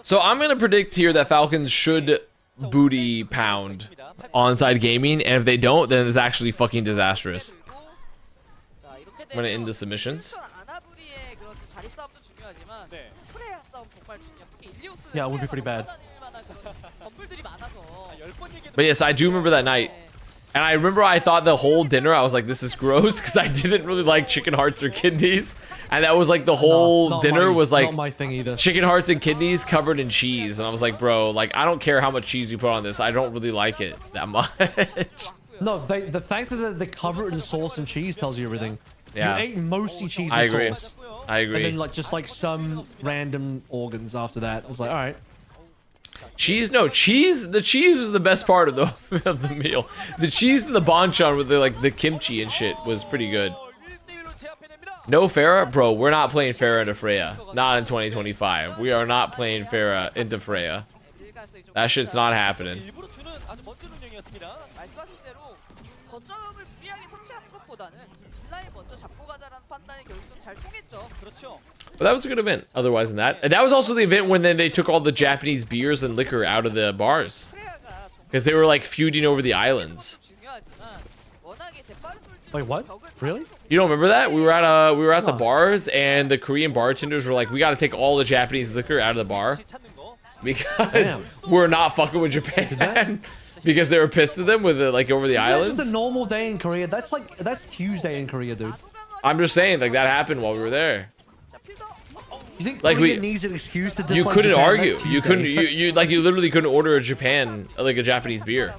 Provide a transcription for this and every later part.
So I'm gonna predict here that Falcons should booty pound ONSIDE Gaming, and if they don't, then it's actually fucking disastrous. I'm gonna end the submissions. Yeah, it would be pretty bad. But yes, I do remember that night. And I remember I thought the whole dinner, I was like, this is gross, because I didn't really like chicken hearts or kidneys. And that was like the whole dinner was like not my thing either. Chicken hearts and kidneys covered in cheese. And I was like, bro, like, I don't care how much cheese you put on this. I don't really like it that much. No, the fact that they cover it in sauce and cheese tells you everything. Yeah. You ate mostly cheese I and agree. sauce. I agree. And then just like some random organs after that. I was like, all right. Cheese? No, cheese. The cheese was the best part of the meal. The cheese and the banchan with the kimchi and shit was pretty good. No Pharah? Bro, we're not playing Pharah into Freya. Not in 2025. We are not playing Pharah into Freya. That shit's not happening. But that was a good event, otherwise than that. And that was also the event when then they took all the Japanese beers and liquor out of the bars. Because they were like feuding over the islands. Wait, what? Really? You don't remember that? We were at the bars and the Korean bartenders were like, we gotta take all the Japanese liquor out of the bar. Because we're not fucking with Japan. Because they were pissed at them with the, like over the islands. That's just a normal day in Korea. That's Tuesday in Korea, dude. I'm just saying, like that happened while we were there. You think like Korea needs an excuse to you couldn't Japan? argue. You couldn't. You literally couldn't order a Japanese beer.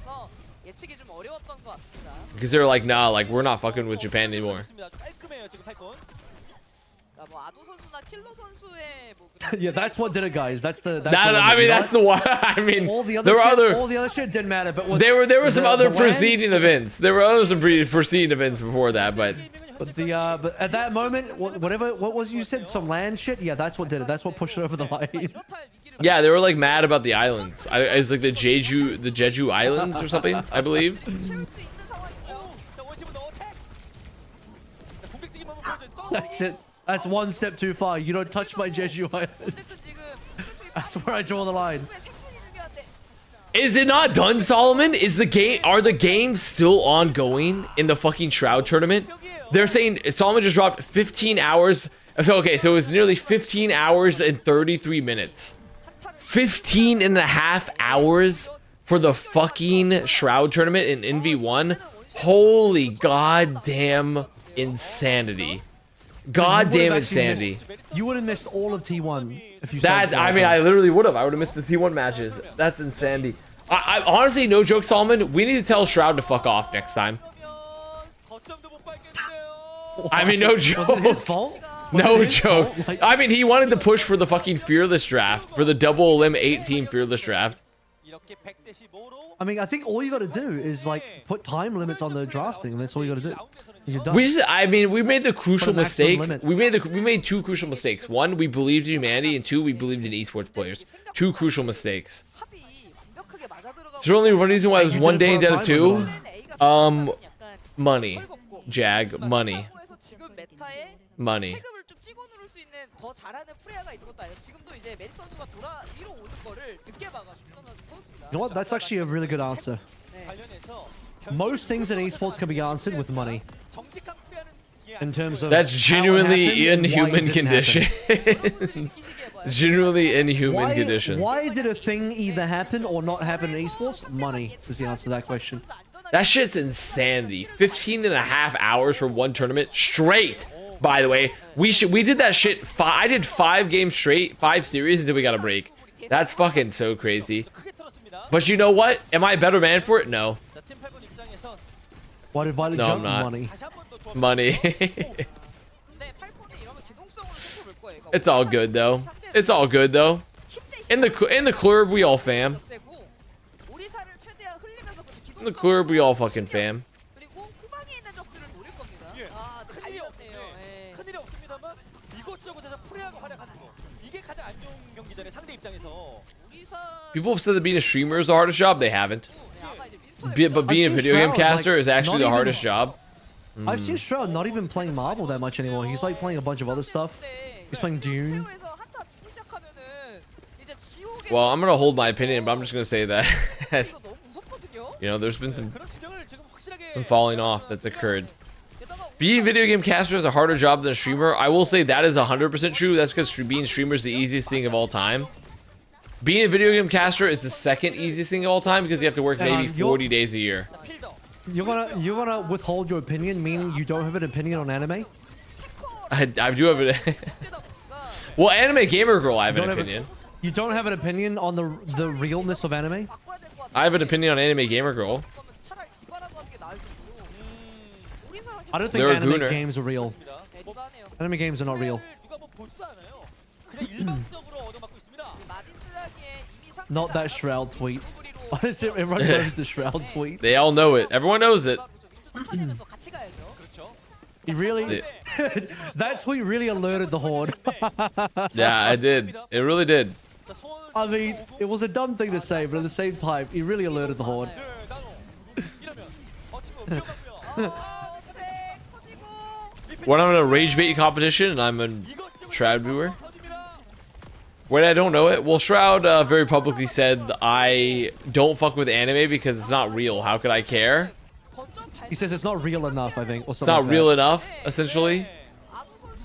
Because they were like, nah, like we're not fucking with Japan anymore. Yeah, that's what did it, guys. That's the. I mean, that's the one. I mean, all the there were all the other shit didn't matter. But there were some other preceding events. There were some preceding events before that, but. But at that moment, what was you said? Some land shit? Yeah, that's what did it. That's what pushed it over the line. Yeah, they were like mad about the islands. It was like the Jeju Islands or something, I believe. That's it. That's one step too far. You don't touch my Jeju Islands. That's where I draw the line. Is it not done, Solomon? Are the games still ongoing in the fucking Shroud tournament? They're saying Solomon just dropped 15 hours. So, okay, so it was nearly 15 hours and 33 minutes. 15 and a half hours for the fucking Shroud tournament in NV1. Holy goddamn insanity. Goddamn insanity. You would have missed all of T1 if you said I mean, I literally would have. I would have missed the T1 matches. That's insanity. I honestly, no joke, Solomon. We need to tell Shroud to fuck off next time. I mean, no joke. Was it his fault? No joke. I mean, he wanted to push for the fucking Fearless draft, for the double elim 8-team Fearless draft. I mean, I think all you got to do is like put time limits on the drafting, and that's all you got to do. You're done. We made the crucial mistake. We made two crucial mistakes. One, we believed in humanity, and two, we believed in esports players. Two crucial mistakes. There's only one reason why it was one day instead of two. Money. Jag, money. Money. You know what? That's actually a really good answer. Most things in esports can be answered with money. In terms of that's genuinely inhuman conditions. Genuinely inhuman conditions. Why did a thing either happen or not happen in esports? Money is the answer to that question. That shit's insanity. 15 and a half hours for one tournament straight. By the way, we did that shit. I did 5 games straight, 5 series until we got a break. That's fucking so crazy. But you know what? Am I a better man for it? No. Why did Violet jump? Money. Money. It's all good though. It's all good though. In the club, we all fam. In the club, we all fucking fam. People have said that being a streamer is the hardest job. They haven't. But being a video game caster is actually the hardest job. I've seen Shroud not even playing Marvel that much anymore. He's like playing a bunch of other stuff. He's playing Dune. Well, I'm gonna hold my opinion, but I'm just gonna say that you know, there's been some falling off that's occurred. Being a video game caster is a harder job than a streamer. I will say that is 100% true. That's because being streamer is the easiest thing of all time. Being a video game caster is the second easiest thing of all time because you have to work maybe 40 days a year. You're gonna withhold your opinion, meaning you don't have an opinion on anime? I do have it. Well, Anime Gamer Girl, I have an opinion. You don't have an opinion on the realness of anime? I have an opinion on Anime Gamer Girl. I don't think anime games are real. Anime games are not real. Not that Shroud tweet. Everyone knows the Shroud tweet. They all know it. Everyone knows it. He really... that tweet really alerted the horde. Yeah, I did. It really did. I mean, it was a dumb thing to say, but at the same time, he really alerted the horde. When I'm in a rage bait competition and I'm a Shroud viewer. When I don't know it, well, Shroud very publicly said I don't fuck with anime because it's not real. How could I care? He says it's not real enough, I think. Or It's not like real enough, essentially.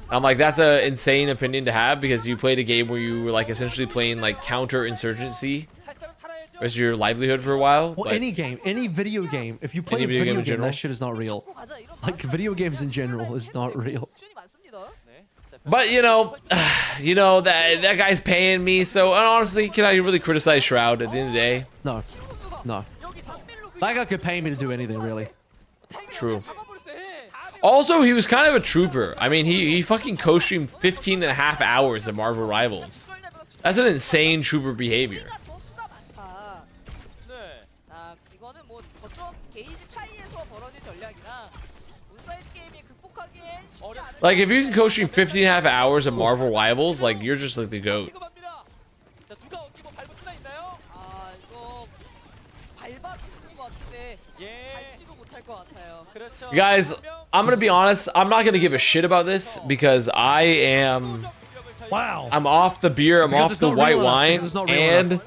I'm like, that's an insane opinion to have because you played a game where you were like essentially playing like counter-insurgency as your livelihood for a while. Well, any game, any video game. If you play a video game, that shit is not real. Like video games in general is not real. But you know that guy's paying me, so honestly, can I really criticize Shroud at the end of the day? No, no. That guy could pay me to do anything, really. True. Also, he was kind of a trooper. I mean, he fucking co-streamed 15.5 hours of Marvel Rivals. That's an insane trooper behavior. Like, if you can co-stream 15.5 hours of Marvel Rivals, like, you're just like the GOAT. Guys, I'm gonna be honest, I'm not gonna give a shit about this because I am... Wow. I'm off the beer, I'm off the white wine, and...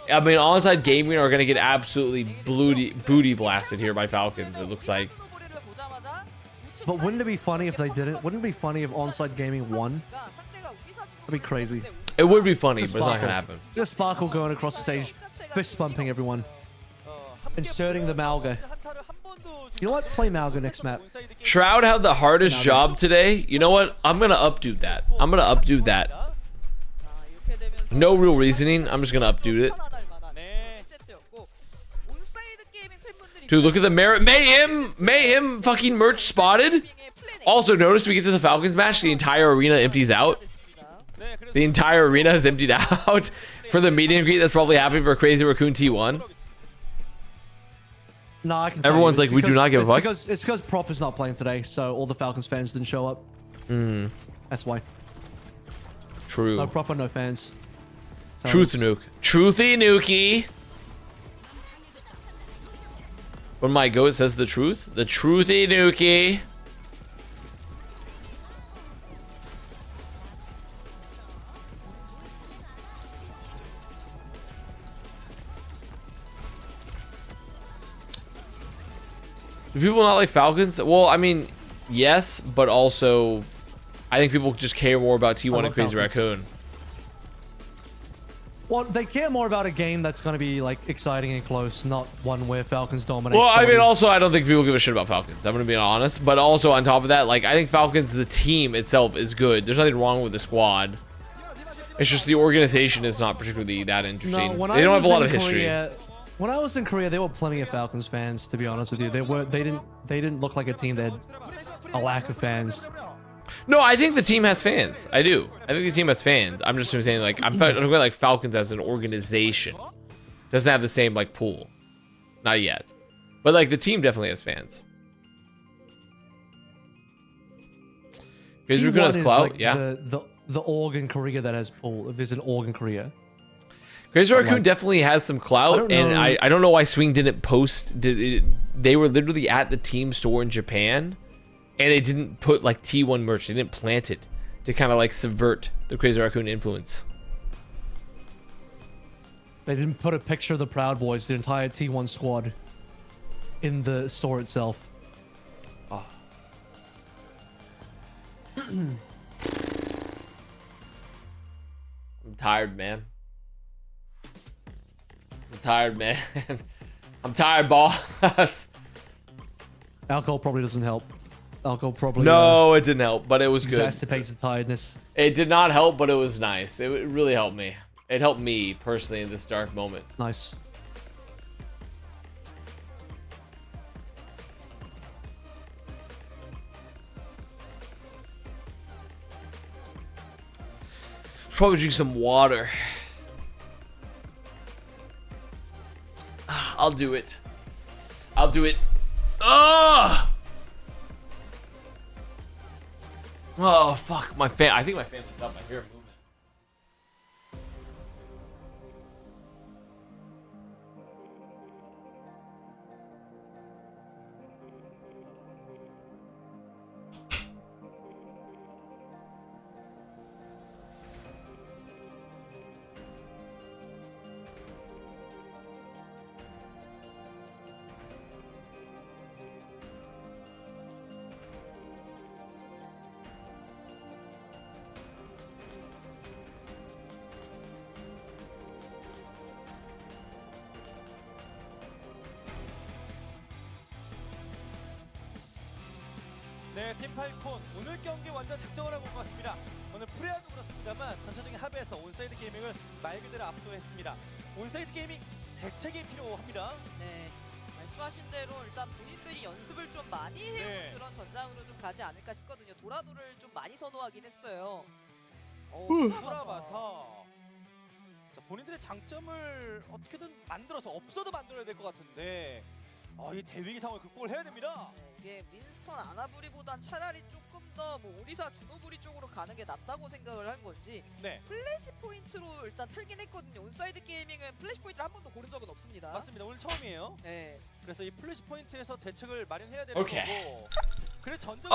I mean, ONSIDE Gaming are gonna get absolutely booty blasted here by Falcons, it looks like. But wouldn't it be funny if they didn't? Wouldn't it be funny if ONSIDE Gaming won? That'd be crazy. It would be funny, but it's not gonna happen. Just Sparkle going across the stage, fist bumping everyone. Inserting the Malga. You know what? Play Malga next map. Shroud had the hardest job today. You know what? I'm gonna updo that. I'm gonna updo that. No real reasoning. I'm just gonna updo it. Dude, look at the merit. Mayhem fucking merch spotted. Also, notice we get to the Falcons match, the entire arena empties out. The entire arena is emptied out for the meet and greet that's probably happening for Crazy Raccoon T1. No, I can Everyone's like, we do not give a fuck. It's because Prop is not playing today, so all the Falcons fans didn't show up. That's why. True. No Prop or no fans. Truth nuke. Truthy nukey. When my goat says the truth, the truthy nukey. Do people not like Falcons? Well, I mean, yes, but also, I think people just care more about T1 and Crazy Raccoon. Well, they care more about a game that's going to be like exciting and close, not one where Falcons dominate. Well, I mean, also, I don't think people give a shit about Falcons. I'm going to be honest. But also, on top of that, like, I think Falcons, the team itself, is good. There's nothing wrong with the squad. It's just the organization is not particularly that interesting. No, they don't have a lot of history. When I was in Korea, there were plenty of Falcons fans. To be honest with you, they didn't look like a team that had a lack of fans. No, I think the team has fans. I do. I think the team has fans. I'm just saying, like, I'm going like Falcons as an organization doesn't have the same like pool, not yet, but like the team definitely has fans. Crazy Raccoon has clout, like yeah. The org in Korea that has pool. If there's an org in Korea. Crazy Raccoon definitely has some clout, and I don't know why Swing didn't post. They were literally at the team store in Japan, and they didn't put like T1 merch. They didn't plant it to kind of like subvert the Crazy Raccoon influence. They didn't put a picture of the Proud Boys, the entire T1 squad, in the store itself. Oh. I'm tired, man. I'm tired, man. I'm tired, boss. Alcohol probably doesn't help. Alcohol probably No, it didn't help, but it was good. exacerbates the tiredness. It did not help, but it was nice. It really helped me. It helped me personally in this dark moment. Nice. Probably drink some water. I'll do it. I'll do it. Ugh! Oh fuck, my fan. I think my fan was up. I hear a movement. 네, 팀 팔콘 오늘 경기 완전 작정을 하고 온 것 같습니다. 오늘 프레아도 그렇습니다만 전체적인 합에서 온사이드 게이밍을 말 그대로 압도했습니다. 온사이드 게이밍 대책이 필요합니다. 네, 말씀하신 대로 일단 본인들이 연습을 좀 많이 해온 네. 그런 전장으로 좀 가지 않을까 싶거든요. 도라도를 좀 많이 선호하긴 했어요. 돌아봐서 자, 본인들의 장점을 어떻게든 만들어서 없어도 만들어야 될 것 같은데 이 대위기 상황을 극복을 해야 됩니다. 네, 이게 윈스턴 아나부리보단 차라리 조금 더 뭐 오리사 주노부리 쪽으로 가는 게 낫다고 생각을 한 건지 네, 플래시 포인트로 일단 틀긴 했거든요. 온사이드 게이밍은 플래시 포인트를 한 번도 고른 적은 없습니다. 맞습니다. 오늘 처음이에요. 네, 그래서 이 플래시 포인트에서 대책을 마련해야 되는 오케이. 거고. 그래서 전적인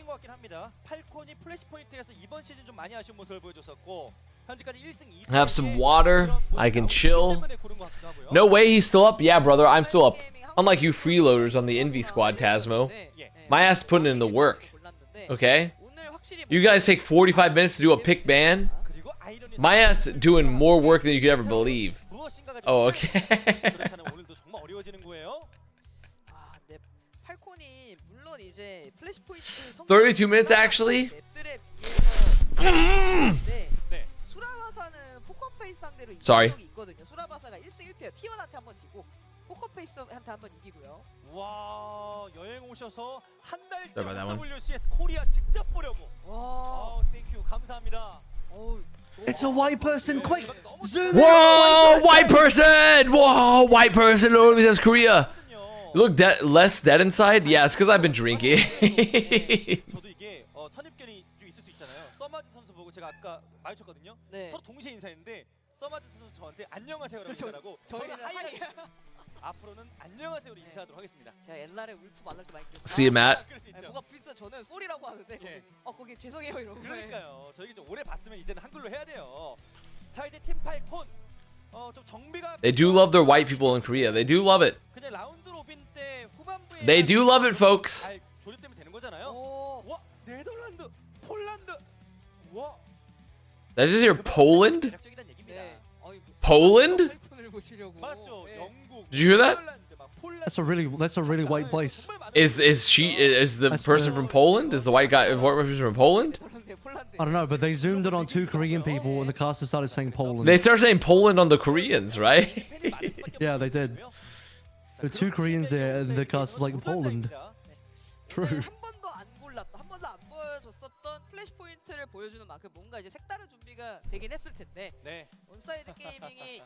것 같긴 합니다. 팔콘이 플래시 포인트에서 이번 시즌 좀 많이 아쉬운 모습을 보여줬었고 현재까지 1승 2패. Have some water. I can chill. No way he's still up? Yeah, brother, I'm still up. Unlike you freeloaders on the Envy squad, Tasmo. My ass putting in the work. Okay? You guys take 45 minutes to do a pick ban? My ass doing more work than you could ever believe. Oh, okay. 오늘도 정말 어려워지는 거예요. 아, 네. 팔콘이 물론 이제 플래시 포인트 32 minutes actually? 맵들에 비해서 네. 수라바사는 포커페이스 상대로 이긴 Sorry. 적이 있거든요. 수라바사가 1승 1패요. T1한테 한 번 지고 포커페이스한테 한 번 이기고요. 와, 여행 오셔서 한 달 Sorry about that one. WCS 코리아 직접 보려고. 와. 땡큐 감사합니다. 어우, It's a white person. Quick, zoom in. Whoa, white person! Whoa, white person literally says Korea. You look less dead inside? Yeah, it's because I've been drinking. 저도 이게 선입견이 좀 있을 수 있잖아요. 서마즈 선수 보고 제가 아까 마주쳤거든요. 네. 서로 동시에 인사했는데 서마즈 선수 저한테 안녕하세요라고 그렇죠. 인사하고 저는 저희는 하이. 하이. 앞으로는 안녕하세요로 인사하도록 하겠습니다. 제가 옛날에 울프 만날 때 많이 그랬어요. See you, Matt. 그럴 수 아니, 있죠. 뭐가 비슷해. 저는 쏘리라고 하는데 예. 거기 죄송해요 이러고. 그러니까요. 저희 좀 오래 봤으면 이제는 한글로 해야 돼요. 자 이제 팀 팔콘 좀 정비가. They do love their white people in Korea. They do love it. 그냥 라운드 로빈 때 후반부에. They do love it, folks. 잘 조립되면 되는 거잖아요. 오. 와 네덜란드, 폴란드. 와. Did I just hear Poland? 매력적이란 얘기입니다. 네. 어이, 뭐 Poland? 팔콘을 보시려고. 맞죠. 네. 영국. Did you hear that? 네덜란드, 막 폴란드. That's a really white place. Is the That's person the- from Poland? Is the white person from Poland? 네덜란드, 폴란드. I don't know, but they zoomed in on 2 Korean people and the caster started saying Poland. They start saying Poland on the Koreans, right? Yeah, they did. There were 2 Koreans there and the caster's like Poland. True. 한 번도 안 골랐던, 한 번도 안 보여줬었던 플래시 포인트를 보여주는 만큼 뭔가 이제 색다른 준비가 되긴 했을 텐데 네. 온사이드 게이밍이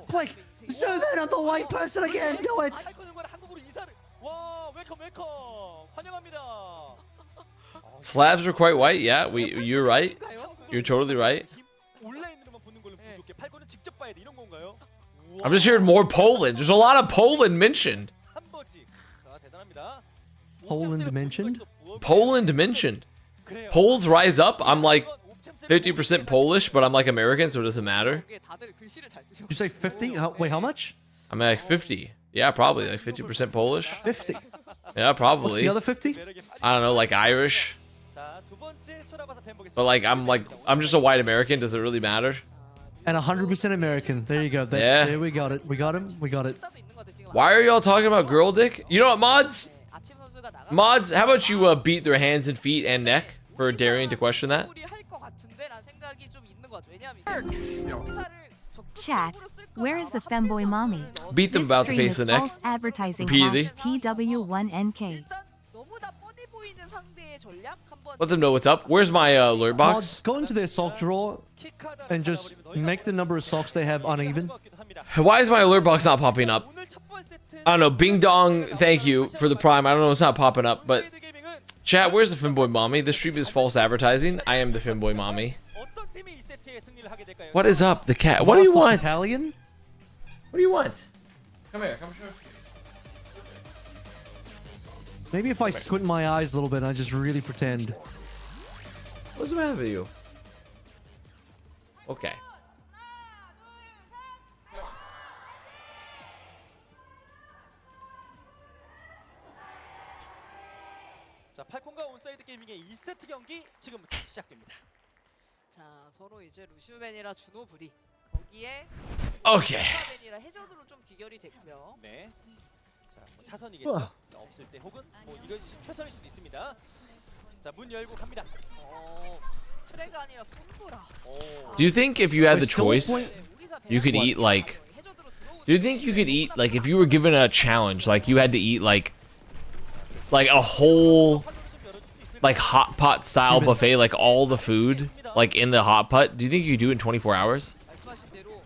Quick, zoom in on the white person again. Do it. 아이콘과 한국으로 이사를. 와, 웰컴 웰컴. 환영합니다. Slabs are quite white. Yeah, you're right. You're totally right. 온라인으로만 보는 걸로 부족해. 팔콘은 직접 봐야 돼. 이런 건가요? I'm just hearing more Poland. There's a lot of Poland mentioned. 한 버지. 자, 대단합니다. Poland mentioned? Poland mentioned. 그래요. Poles rise up. I'm like, 50% Polish, but I'm like American, so it doesn't matter. 거기에 다들 글씨를 잘 쓰셔. Did you say 50? Wait, how much? I'm like 50. Yeah, probably like 50% Polish. 50. Yeah, What's probably. the other 50? I don't know, like Irish. 자, 두 번째 소라바사 팬 보겠습니다. But I'm just a white American. Does it really matter? And 100% American. There you go. That's, Yeah. There we got it. We got him. We got it. 식사도 있는 것 같아, 지금. Why are y'all talking about girl dick? You know what, mods? 아침 선수가 나가. Mods, how about you beat their hands and feet and neck for Darian to question that? 할것 같은데라는 생각이 좀 있는 거죠. 왜냐하면 Chat, where is the femboy mommy? Beat them This about the stream face is and neck. false advertising Repeatedly. #TW1NK. 일단 너무 다 뻔히 보이는 상대의 전략 한번 Let them know what's up. Where's my alert Mods, box? go into their sock drawer and just make the number of socks they have uneven. Why is my alert box not popping up? I don't know. Bing dong, thank you for the prime. I don't know, it's not popping up, but chat, where's the Finboy mommy? This stream is false advertising. I am the Finboy mommy. What is up, the cat? What do you Vostos want? Italian? What do you want? Come here. Come show. Maybe if I squint my eyes a little bit and I just really pretend. What's the matter with you? Okay. 자, 팔콘과 온사이드 게이밍의 1세트 경기 지금부터 시작됩니다. 자 서로 이제 루시우벤이라 준호 브리 거기에 Okay. 벤이라 해저드로 좀 귀결이 됐고요. 네. 자, 뭐 차선이겠죠. 없을 때 혹은 뭐 이것이 최선일 수도 있습니다. 자, 문 열고 갑니다. 트레가 아니라 손보라. Do you think if you had the We're still choice, you could eat like? 해저드로 들어오고 Do you think you could eat like if you were given a challenge, like you had to eat like a whole like hot pot style buffet, like all the food like in the hot pot? Do you think you could do it in 24 hours? 말씀하신 대로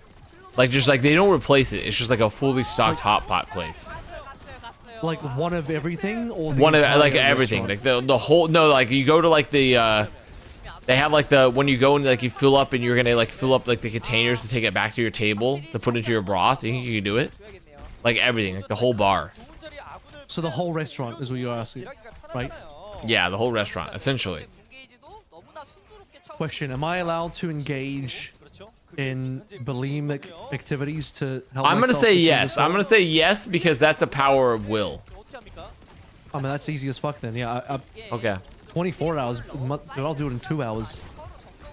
Like just like they don't replace it. It's just like a fully stocked hot pot place. 갔어요. Like one of everything or the One of entire like everything, restaurant? like the whole. No, like you go to like the. They have like the when you go and like you fill up and you're gonna like fill up like the containers to take it back to your table to put into your broth. You think you can do it? 줘야겠네요. Like everything, like the whole bar. So the whole restaurant is what you're asking, right? Yeah, the whole restaurant, essentially. 군게이지도 너무나 순조롭게 차오르고 Question: am I allowed to engage in bulimic activities to help? I'm gonna myself say achieve yes. this I'm goal? gonna say yes because that's a power of will. 어떻게 합니까? I mean, that's easy as fuck then. Yeah, Okay. 24 hours. Dude, I'll do it in 2 hours.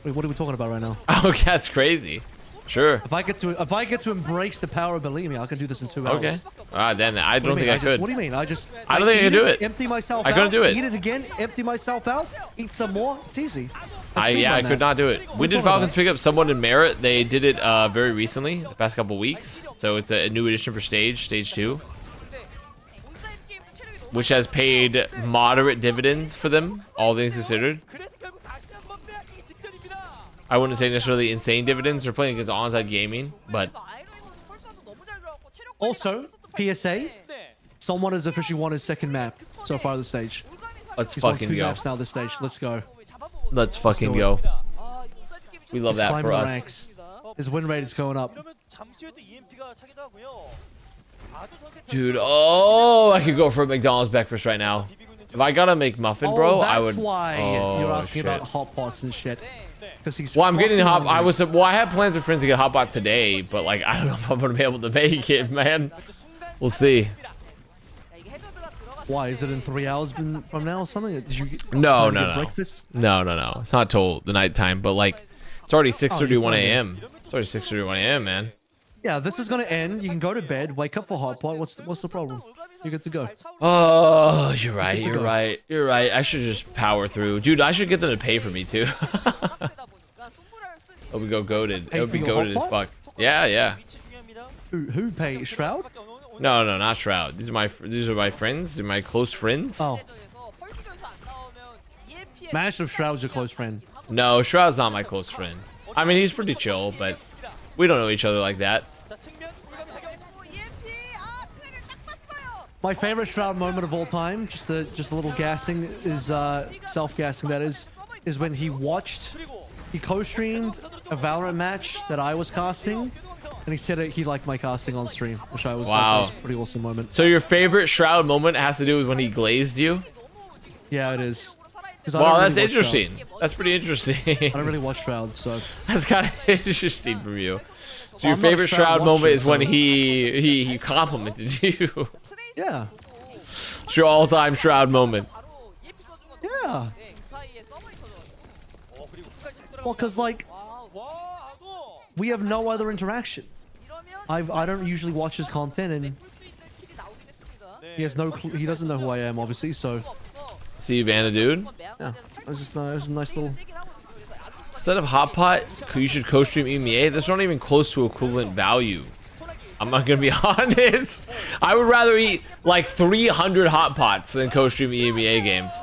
Wait, what are we talking about right now? Okay, that's crazy. Sure. If I get to embrace the power of bulimia, I can do this in 2 hours. Okay. Then I What do don't you think mean? I could. What do you mean? I I don't think I eat can do it. Empty myself I out. couldn't do it. Eat it again. Empty myself out. Eat some more. It's easy. I could not do it. When did talking Falcons about? pick up someone in Merit? They did it very recently, the past couple weeks. So it's a new addition for stage 2, 근데 온사이드 게임 체력이 너무 which has paid moderate dividends for them, all things considered. 그래서 결국 다시 한번 빼앗기 직전입니다. I wouldn't say necessarily insane dividends. They're playing against ONSIDE gaming, but 아이러이는 펄사도 너무 잘 들어갔고 체력 Also, PSA. 네. Someone has officially won his second map so far this stage. let's He's won fucking 2 go. maps now this stage. Let's go. Let's fucking do it. go. 아, 온사이드 게임이 We love He's that climbing for the us. ranks. His win rate is going up. 이러면 잠시 후에도 EMP가 차기도 하고요. 아주 선택 Dude, oh, I could go for a McDonald's breakfast right now. If I got a McMuffin, bro, oh, that's I would. why Oh, you're asking shit. about hot pots and shit. Because he's. Well, I'm getting fucking hot. hungry. I had plans with friends to get hot pot today, but like I don't know if I'm gonna be able to make it, man. We'll see. 야, 이게 해저드가 들어갔을 Why is it in 때 3 hours from now or something? Did you get, No, did you no, get no. breakfast? No. It's not till the nighttime, but like it's already 6:31 a.m. It's already 6:31 a.m., man. Yeah, this is gonna end. You can go to bed, wake up for hot pot. What's the problem? You're good to go. Oh, you're right. Good to You're go. right. You're right. I should just power through, dude. I should get them to pay for me too. It would go goaded. It Pay would for be your goaded as hot fuck. Yeah. 위치 중요합니다. Who pays? Shroud? No, not Shroud. These are my friends. They're my close friends. Oh, managed if Shroud's your close friend. No, Shroud's not my close friend. I mean, he's pretty chill, but we don't know each other like that. 자, 측면 공감이 사격. My favorite Shroud moment of all time, just a little gassing, is self-gassing. That is when he co-streamed a Valorant match that I was casting, and he said he liked my casting on stream, which I was. Wow. That was a pretty awesome moment. So your favorite Shroud moment has to do with when he glazed you? Yeah, it is. 'Cause I Wow, don't that's really watch interesting. That's pretty interesting. I don't really watch Shrouds, so That's kind of interesting from you. So your I'm not a favorite Shroud Shroud moment watcher, is when so- he complimented you. yeah, It's your all-time Shroud moment. yeah. Well, cause like we have no other interaction. I don't usually watch his content, and he has no he doesn't know who I am, obviously. So See you, Vanna, dude. yeah, it was a nice little. Instead of Hot Pot, you should co-stream EMEA. That's not even close to equivalent value. I'm not gonna be honest. I would rather eat like 300 Hot Pots than co-stream EMEA games.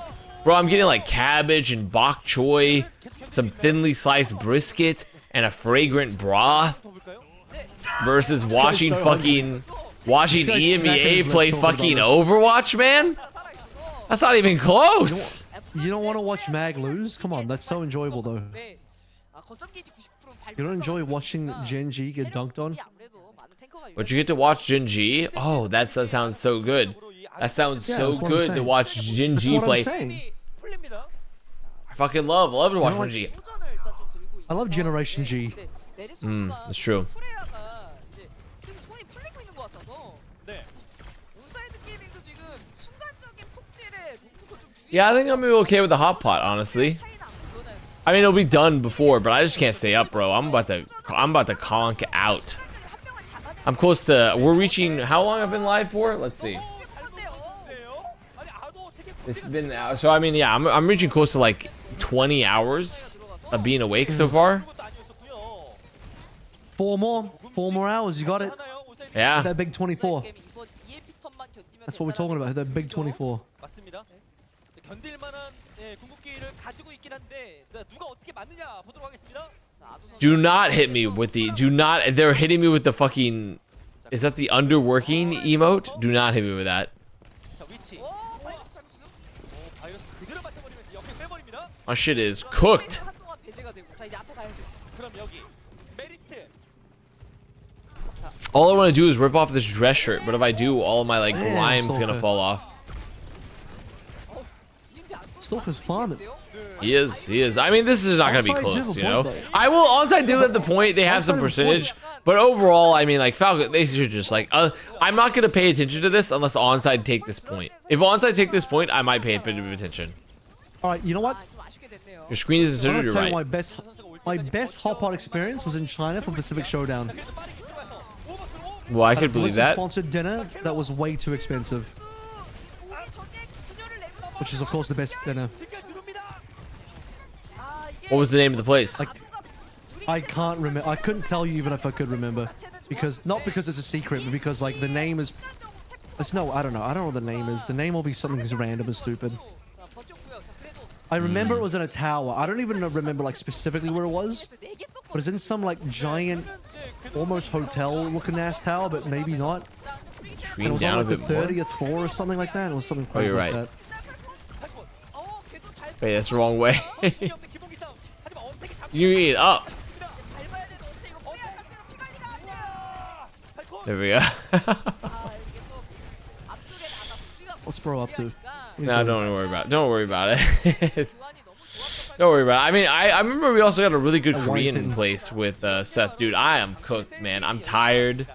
Bro, I'm getting like cabbage and bok choy, some thinly sliced brisket, and a fragrant broth versus watching so fucking watching This guy's smacking EMEA his play lips talking fucking about Overwatch, man. That's not even close. You don't want to watch Mag lose? Come on, that's so enjoyable though. You don't enjoy watching Gen G get dunked on? But you get to watch Jin G. Oh, that sounds so good. That sounds Yeah, so that's what I'm good to saying. watch Jin That's G what I'm play. saying. I fucking love to watch know what? Jin G. I love Generation G. That's true. Yeah, I think I'm gonna be okay with the Hot Pot, honestly. I mean, it'll be done before, but I just can't stay up, bro. I'm about to conk out. I'm close to. We're reaching. How long I've been live for? Let's see. It's been out. So I mean, yeah, I'm reaching close to like 20 hours of being awake so far. 4 more hours. You got it. Yeah. That big 24. That's what we're talking about. That big 24. 맞습니다. 견딜 만한 궁극기를 가지고 있긴 한데 누가 어떻게 맞느냐 보도록 하겠습니다. Do not hit me with the. Do not. They're hitting me with the fucking. Is that the underworking emote? Do not hit me with that. 자, 위치. 바이러스 그대로 맞춰버리면서 역행 빼버립니다. My shit is cooked. 그럼 여기 메리트. All I want to do is rip off this dress shirt, but if I do, all of my like Yeah, grime's gonna Stalker. fall off. Stalker's farming. He is. I mean, this is not gonna be Onside do close, have a you know. point, though. I will. Onside do have the point. They have some Onside have a point. percentage, but overall, I mean, like Falcon, they should just like. I'm not gonna pay attention to this unless Onside take this point. If Onside take this point, I might pay a bit of attention. All right, you know what? Your screen is I'm inserted. gonna You're tell you right. my best hot pot experience was in China for Pacific Showdown. Well, I At a could believe that. Blizzard-sponsored dinner that was way too expensive, which is of course the best dinner. What was the name of the place? I can't remember. I couldn't tell you even if I could remember, because not because it's a secret, but because like the name is. No, I don't know. I don't know what the name is. The name will be something as random and stupid. I remember it was in a tower. I don't even remember like specifically where it was, but it's in some like giant, almost hotel-looking ass tower, but maybe not. And it Screen was down on a like the bit more. 30th floor or something like that. It was something crazy you're like right. that. Wait, that's the wrong way. You eat up. There we go. What's bro up to? No, don't worry about it. Don't worry about it. Don't worry about it. I mean, I remember we also got a really good Korean in place with Seth. Dude, I am cooked, man. I'm tired.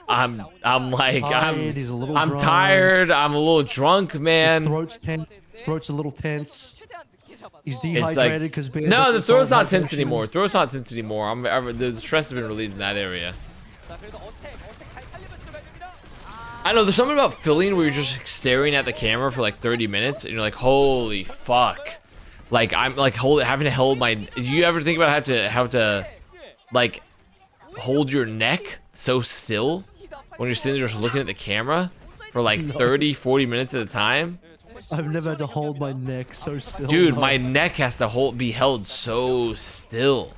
I'm Tired, he's a little drunk. tired. I'm a little drunk, His man. throat's tense. His throat's a little tense. He's It's like dehydrated because no, the throat's not tense anymore. Throat's not tense anymore. The stress has been relieved in that area. I know there's something about filling where you're just staring at the camera for like 30 minutes and you're like, holy fuck. Like I'm like having to hold my. Do you ever think about how to like hold your neck so still when you're sitting there just looking at the camera for like 30, 40 minutes at a time? I've never had to hold my neck so still. Dude, no. my neck has to be held so still.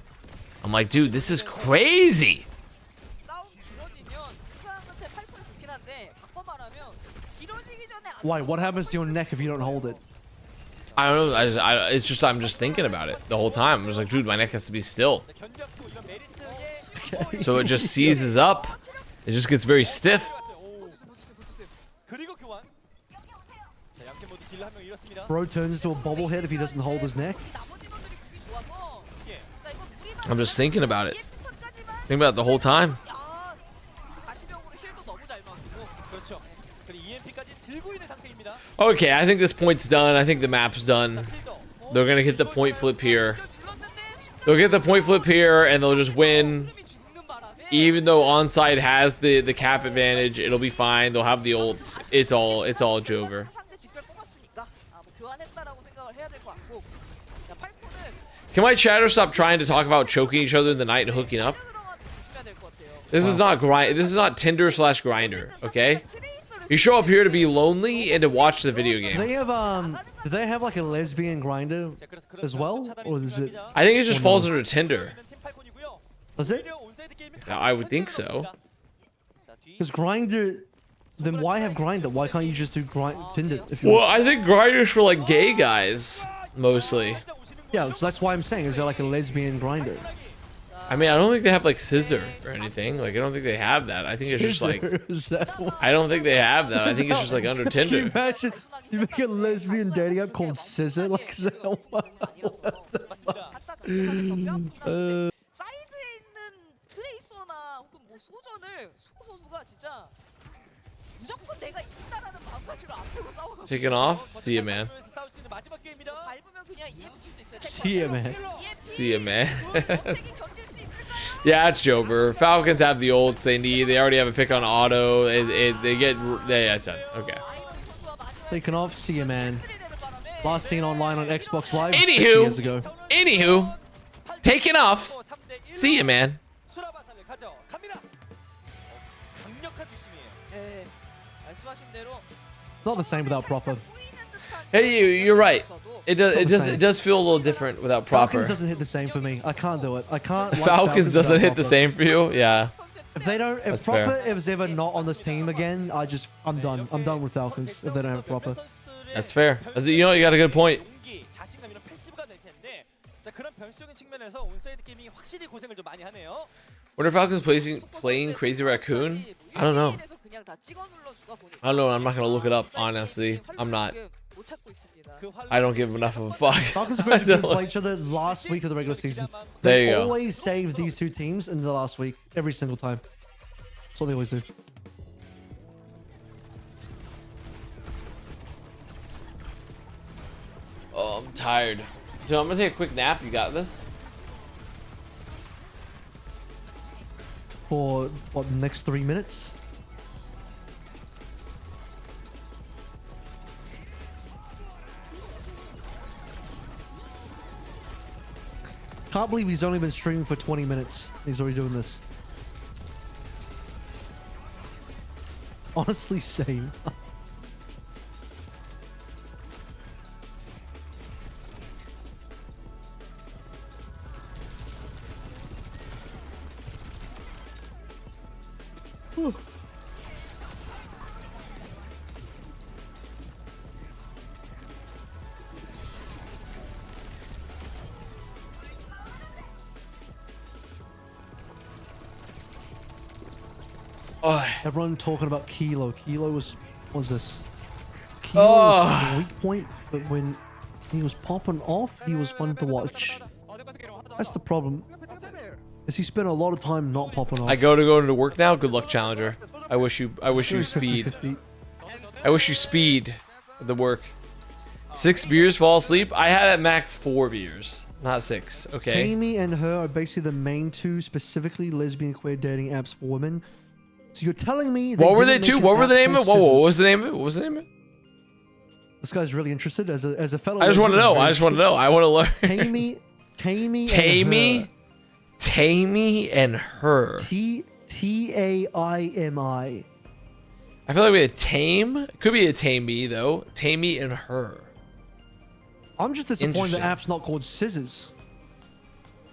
I'm like, dude, this is crazy. Why? What happens to your neck if you don't hold it? I don't know. I'm just thinking about it the whole time. I'm just like, dude, my neck has to be still. So it just seizes up. It just gets very stiff. 한 명 잃었습니다. Bro turns into a bobblehead if he doesn't hold his neck. 나머지 분들이 궁이 좋아서 예. 자, 이거 무리만 I'm just thinking about it. EMP까지만 Think about it the whole time. 야, 가시병으로 힐도 너무 잘 맞고. 그렇죠. 그리고 EMP까지 들고 있는 상태입니다. Okay, I think this point's done. I think the map's 자, done. 필더. They're gonna get the point flip here. They'll get the point flip here, and they'll just win. Even though ONSIDE has the cap advantage, it'll be fine. They'll have the ults. It's all Jover. 상대 직결 뽑았으니까 아, 뭐 교환했다라고 생각을 해야 될 것 같고. 자, 팔콘은 Can my chatter stop trying to talk about choking each other in the night and hooking up? 조심해야 될 것 같아요. This is not grind. This is not Tinder/grinder. Okay. You show up here to be lonely and to watch the video Do they games. have do they have like a lesbian grinder 자, 그래서 그런 as well, 차단이 or is it? 필요합니다. I think it just falls under Tinder. 팀 팔콘이고요. Does it? 오히려 온사이드 게임이 I would think so. 자, 뒤. Because grinder, then why have grinder? Why can't you just do Tinder if you? Well, I think grinders for like gay guys mostly. Yeah, so that's why I'm saying, is there like a lesbian grinder? I mean, I don't think they have like scissor or anything. Like, I don't think they have that. I think it's just like, Is that what? I don't think they have that. I think it's just like under Can you Tinder. imagine? You make a lesbian dating app called Scissor? Like, is that what? 사이드에 있는 트레이서나 혹은 뭐 소전을 소고 선수가 진짜 무조건 내가 이긴다라는 마음가짐을 안 풀고 싸워가지고 Taking off? See ya, man. 싸울 수 있는 마지막 게임이다. 밟으면 그냥 EMP 칠수 있어요. See ya, man. See ya, man. 어떻게 견딜 수 있을까요? Yeah, it's Jover. Falcons have the ults they need. They already have a pick on auto. Yeah, it's done. Okay. Taken off. See ya, man. Last seen online on Xbox Live 6 Anywho. years ago. Anywho, taking off. See ya, man. 수라바사를 가져갑니다. 강력한 뒷심이에요. 네, 말씀하신 대로 Not the same without proper. Hey, you're right. It does feel a little different without Falcons proper. doesn't hit the same for me. I can't do it. I can't. like Falcons doesn't without hit the proper. same for you. Yeah. If they don't, if That's fair. proper is ever not on this team again, I'm done. I'm done with Falcons if they don't have proper. That's fair. You know, you got a good point. 용기, 자신감 이런 패시브가 될 텐데, 자 그런 변수적인 측면에서 온사이드 게이밍이 확실히 고생을 좀 많이 하네요. What are Falcons playing Crazy Raccoon? I don't know. I don't know. I'm not gonna look it up. Honestly, I'm not. I don't give enough of a fuck. Falcons are supposed to play each other last week of the regular season. There They you go. always save these two teams in the last week, every single time. That's what they always do. Oh, I'm tired. Dude, I'm gonna take a quick nap. You got this? For what, the next 3 minutes? Can't believe he's only been streaming for 20 minutes. He's already doing this. Honestly, same. Whew. Oh, Everyone talking about Kilo. Kilo was this? Kilo was a weak point, but when he was popping off, he was fun to watch. That's the problem. Is he spent a lot of time not popping off? I go into work now. Good luck, Challenger. I wish you speed. 50-50. I wish you speed at the work. 6 beers, fall asleep. I had at max 4 beers, not 6. Okay. Amy and her are basically the main two specifically lesbian queer dating apps for women. So you're telling me What were they didn't two? make an What were the app name of it? called What Scissors? was the name of it? What was the name of it? This guy's really interested as a fellow. I just want to lesbian, know. I he's just want to very know. I want to learn. interested. Tammy, Tammy and her. Taimi. I feel like we had Tame. Could be a Tammy though. Tammy and her. I'm just disappointed the Interesting. app's not called Scissors.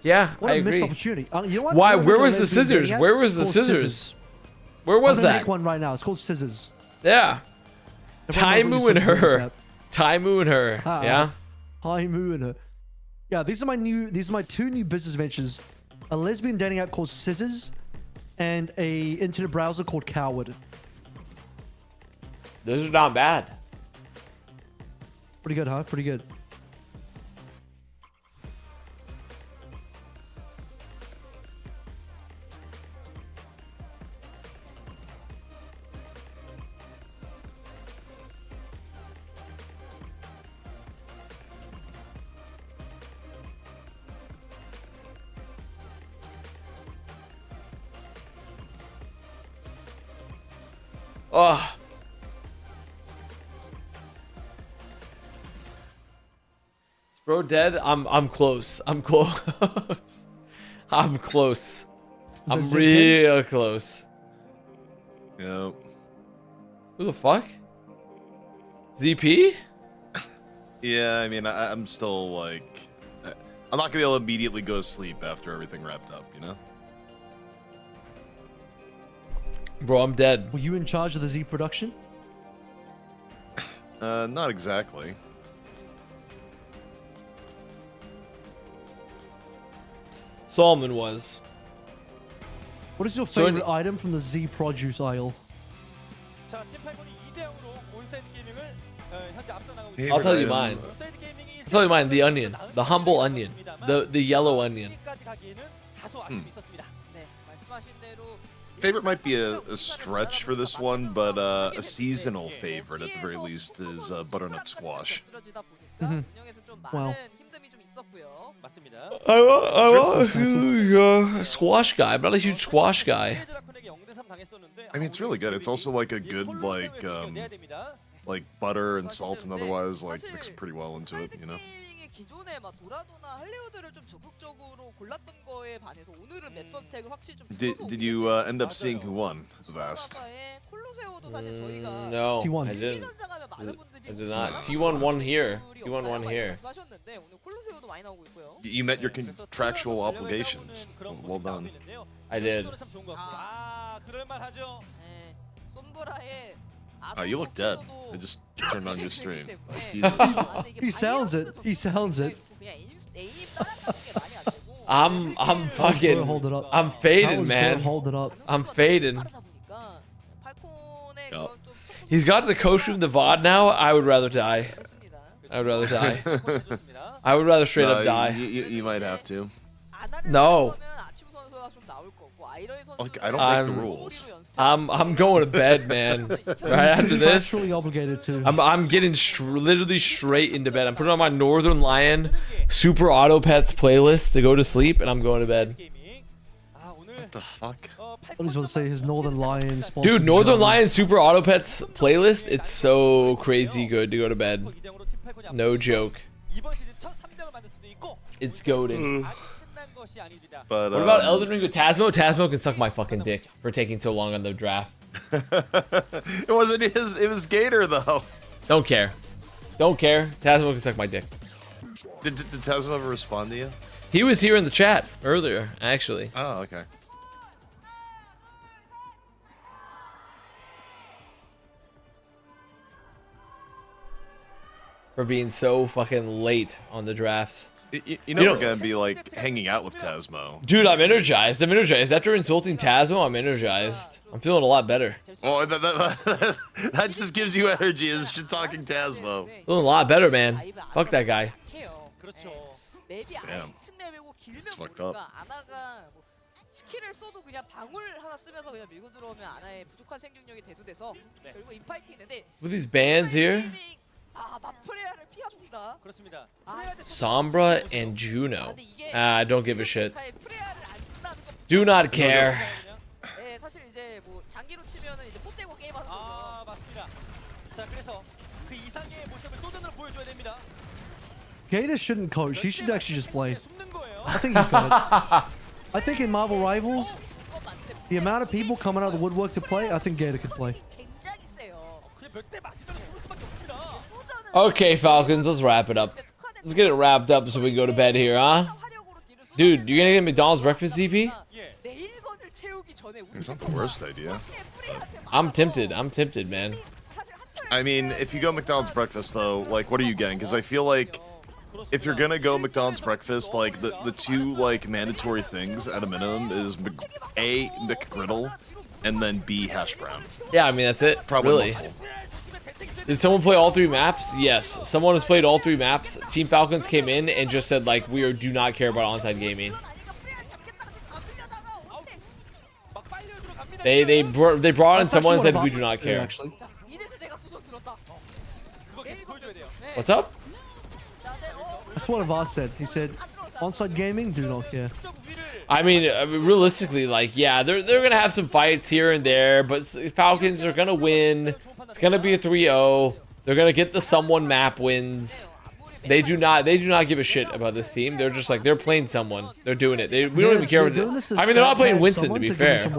Yeah, What I a missed agree. opportunity. You know what? Why? I'm gonna Where make a was the lesbian dating scissors? app Where was the called scissors? Where was I'm gonna that? make one right now. It's called Scissors. Yeah. Everyone knows what Taimu and you're supposed to do with this her. app. Taimu and her. Ah. Yeah. Hi Moo and her. Yeah, these are my two new business ventures. A lesbian dating app called Scissors and a internet browser called Coward. Those are not bad. Pretty good, huh? Pretty good. Oh. Is bro dead? I'm close. I'm close. I'm close. I'm real close. Yep. Who the fuck? ZP? Yeah, I mean, I'm still like, I'm not gonna be able to immediately go to sleep after everything wrapped up, you know? Bro, I'm dead. Were you in charge of the Z production? Not exactly. Solomon was. What is your So favorite item from the Z produce aisle? 자, 팀8콘이 2대0으로 온사이드 게이밍을 현재 앞서 나가고 Favorite I'll tell you item. mine. 온사이드 게이밍이 I'll tell you mine. The onion. The humble onion. The yellow onion. 까지 가기에는 다소 아쉬움이 있었습니다. 네, 말씀하신 대로 Favorite might be a stretch for this one, but a seasonal favorite at the very least is butternut squash. 운영에서 좀 Wow. 많은 힘듦이 좀 있었고요. 맞습니다. I'm a huge squash guy. I'm not a huge squash guy. 드라콘에게 0대3 당했었는데 I mean, it's really good. It's also like a good like butter and salt and otherwise like mixed pretty well into it, you know. 게이밍의 기존에 막 도라도나 할리우드를 좀 적극적으로 골랐던 거에 반해서 오늘은 맵 선택을 확실히 좀 Did you end up seeing who won? Avast. 콜로세오도 사실 저희가 No, T1. I didn't. 선장하면 많은 분들이 I did not. T1 won here. T1 won here. 말씀하셨는데 오늘 콜로세오도 많이 나오고 있고요. You met your contractual obligations. Well done. I did. 아, 그럴 만하죠. 네, 솜브라의 Oh, you look dead. I just turned on your stream. Oh, 네. Jesus. He sounds it. He sounds it. 그냥 에임 따라가는 게 많이 안 되고 I'm Good, fucking. hold it up. I'm That fading, was man. good, hold it up. I'm fading. 빠르다 보니까 팔콘의 Yup. 그런 좀 속도 He's got to co-stream the VOD now. I would rather die. 좋습니다. I would rather die. I would rather straight up No, die. you might have to. 안 하는 No. 거면 아치부 선수가 좀 나올 거고 아이러이 선수는 Look, I don't make the I'm- rules. I'm going to bed, man. Right after this, Contractually obligated to. I'm getting literally straight into bed. I'm putting on my Northern Lion Super Auto Pets playlist to go to sleep, and I'm going to bed. 게이밍. 아, 오늘 What the fuck? I was about to say his Northern Lion. sponsored Dude, Northern drugs. Lion Super Auto Pets playlist, it's so crazy good to go to bed. No joke. 이번 시즌 첫 3등을 만들 수도 있고 It's goaded. 아직 끝난 것이 아닙니다. But What about Elden Ring with Tasmo? Tasmo can suck my fucking dick for taking so long on the draft. it wasn't his. It was Gator though. Don't care. Don't care. Tasmo can suck my dick. Did Tasmo ever respond to you? He was here in the chat earlier, actually. Oh, okay. For being so fucking late on the drafts. You know You know- we're gonna be like hanging out with Tasmo. Dude, I'm energized. I'm energized. After insulting Tasmo, I'm energized. I'm feeling a lot better. Oh, that just gives you energy as shit talking Tasmo. Feeling a lot better, man. Fuck that guy. 그렇죠. 맵이 Damn. 아래층 맵이고 길면 It's fucked up. 모르니까 아나가 뭐 스킬을 써도 그냥 방울 하나 쓰면서 그냥 밀고 들어오면 아나의 부족한 생존력이 대두돼서 결국 인파이트 있는데 With these bands here, 아 마프레아를 피합니다. 그렇습니다. Sombra and Juno. 근데 이게 Don't give a shit. 프레아를 안 쓴다는 거. Do not care. 네, 사실 이제 뭐 장기로 치면은 이제 뽀떼고 게임하는 거죠. 아, 맞습니다. 자, 그래서 그 이상의 모습을 또 눈으로 보여줘야 됩니다. Gator shouldn't coach. He should actually just play. 숨는 거예요. I think he's got it. I think in Marvel Rivals, 그건 맞는데 the amount of people coming out of the woodwork to play, I think Gator could play. 굉장히 세요. 그냥 몇 대 맞으면 죽을 수밖에 없습니다. 수저는 Okay, Falcons, let's wrap it up. Let's get it wrapped up so we can go to bed here, huh? Dude, you gonna get McDonald's breakfast, ZP? 예. 내일건을 채우기 전에 It's not the worst idea. I'm tempted. I'm tempted, man. I mean, if you go McDonald's breakfast though, like, what are you getting? Because I feel like if you're gonna go McDonald's breakfast, like the two like mandatory things at a minimum is A, McGriddle, and then B, hash brown. Yeah, I mean that's it. Probably Really. multiple. Did someone play all 3 maps? Yes, someone has played all 3 maps. Team Falcons came in and just said like, do not care about onside gaming. They brought in someone and said we do not care. Actually. What's up? That's what Avast said. He said, onside gaming, do not care. I mean, realistically, like, yeah, they're gonna have some fights here and there, but Falcons are gonna win. It's gonna be a 3-0. They're gonna get the someone map wins. They do not give a shit about this team. They're just like, they're playing someone. They're doing it. We don't even care. I mean, they're not playing Winston, to be fair.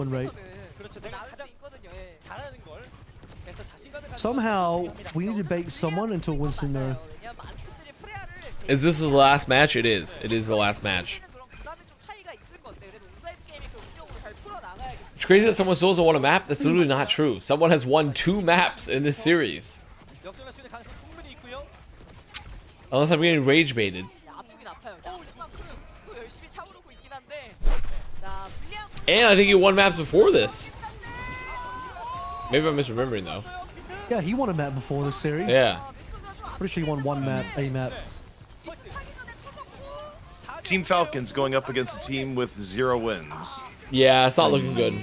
Somehow, we need to bait someone into a Winston there. Is this the last match? It is. It is the last match. It's crazy that someone still doesn't want a map. That's literally not true. Someone has won 2 maps in this series. Unless I'm getting rage baited. And I think he won maps before this. Maybe I'm misremembering though. Yeah, he won a map before this series. Yeah. Pretty sure he won one map, a map. Team Falcons going up against a team with 0 wins. Yeah, it's not looking good.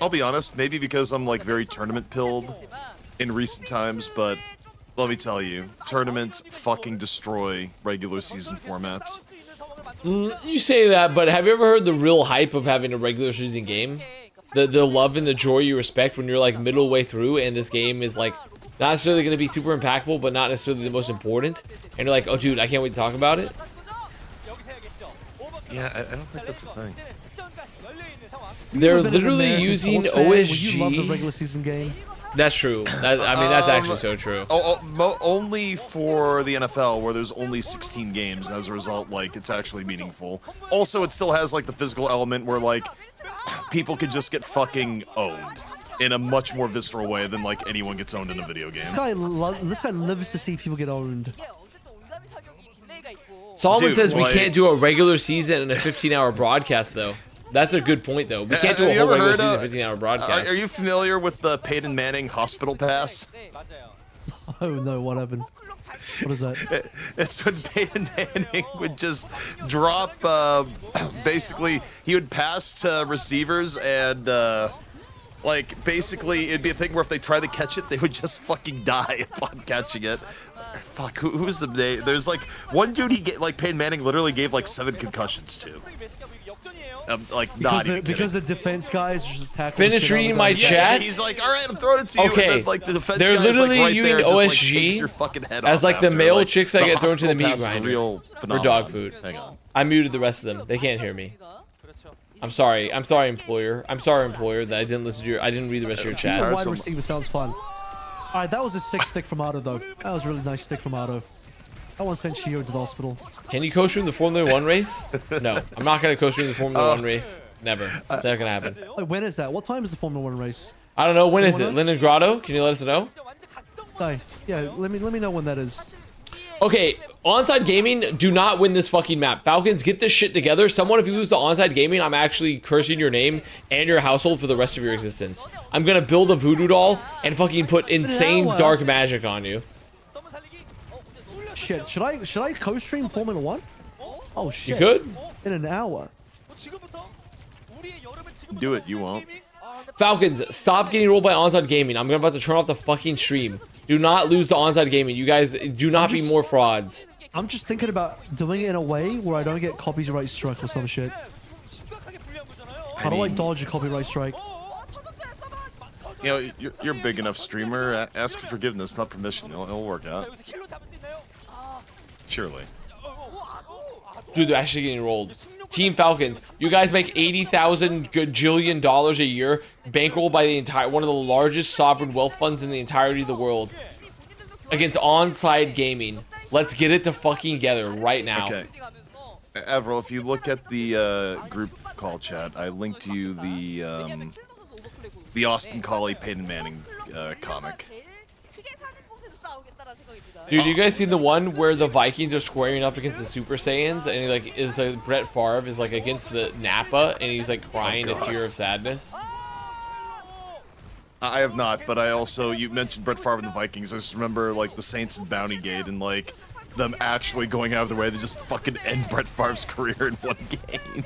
I'll be honest, maybe because I'm like very tournament pilled in recent times, but let me tell you, tournaments fucking destroy regular season formats. You say that, but have you ever heard the real hype of having a regular season game? The love and the joy you respect when you're like middle way through and this game is like not necessarily going to be super impactful, but not necessarily the most important. And you're like, oh dude, I can't wait to talk about it. Yeah, I don't think that's a thing. They're literally using OSG. You love the regular season game. That's true. I mean, that's actually so true. Only for the NFL, where there's only 16 games, and as a result, like, it's actually meaningful. Also, it still has, like, the physical element where, like, people can just get fucking owned in a much more visceral way than, like, anyone gets owned in a video game. This guy lives to see people get owned. Solomon Dude, says we like- can't do a regular season and a 15-hour broadcast, though. That's a good point, though. We can't do a whole regular season 15-hour broadcast. Are you familiar with the Peyton Manning hospital pass? Oh no, what happened? What is that? It's when Peyton Manning would just drop, basically, he would pass to receivers and, like, basically, it'd be a thing where if they try to catch it, they would just fucking die upon catching it. Fuck, who's the name? There's, like, one dude like, Peyton Manning literally gave, like, 7 concussions to. Like, Because the defense guys just tackle. Finish reading my chat. He's like, all right, I'm throwing it to you. Okay, And then, like, the defense they're guy's, literally like, right using there, just, like, OSG takes your fucking head as off like the after. male Like, chicks that get thrown to the hospital meat pass is a grinder real for phenomenon. dog food. Hang on. I muted the rest of them. They can't hear me. I'm sorry, employer. I'm sorry, employer, that I didn't listen to I didn't read the rest of your Being a chat. wide receiver sounds fun. All right, that was a sick stick from Otto though. That was a really nice stick from Otto. I want to send Shio to the hospital. Can you coach in the Formula 1 race? No, I'm not gonna coach in the Formula 1 race. Never. It's not gonna happen. Wait, when is that? What time is the Formula 1 race? I don't know. When is it? Linden Grotto? Can you let us know? Hey, yeah, let me know when that is. Okay, Onside Gaming, do not win this fucking map. Falcons, get this shit together. Someone, if you lose to Onside Gaming, I'm actually cursing your name and your household for the rest of your existence. I'm gonna build a voodoo doll and fucking put insane dark magic on you. Shit, should I co-stream Formula 1? Oh shit. You could? In an hour. Do it, you won't. Falcons, stop getting rolled by Onside Gaming. I'm about to turn off the fucking stream. Do not lose to Onside Gaming. You guys do not be more frauds. I'm just thinking about doing it in a way where I don't get copyright struck or some shit. How do I dodge a copyright strike? You know, you're a big enough streamer. Ask for forgiveness, not permission. It'll work out. Surely. Dude, they're actually getting rolled. Team Falcons, you guys make $80,000 gajillion a year, bankrolled by one of the largest sovereign wealth funds in the entirety of the world, against Onside Gaming. Let's get it to fucking together right now. Okay. Avril, if you look at the group call chat, I linked you the Austin Collie Peyton Manning comic. Dude, you guys seen the one where the Vikings are squaring up against the Super Saiyans, and like it's like Brett Favre is like against the Nappa, and he's like crying a tear of sadness. I have not, but I also, you mentioned Brett Favre and the Vikings. I just remember like the Saints and Bounty Gate and like them actually going out of their way to just fucking end Brett Favre's career in one game.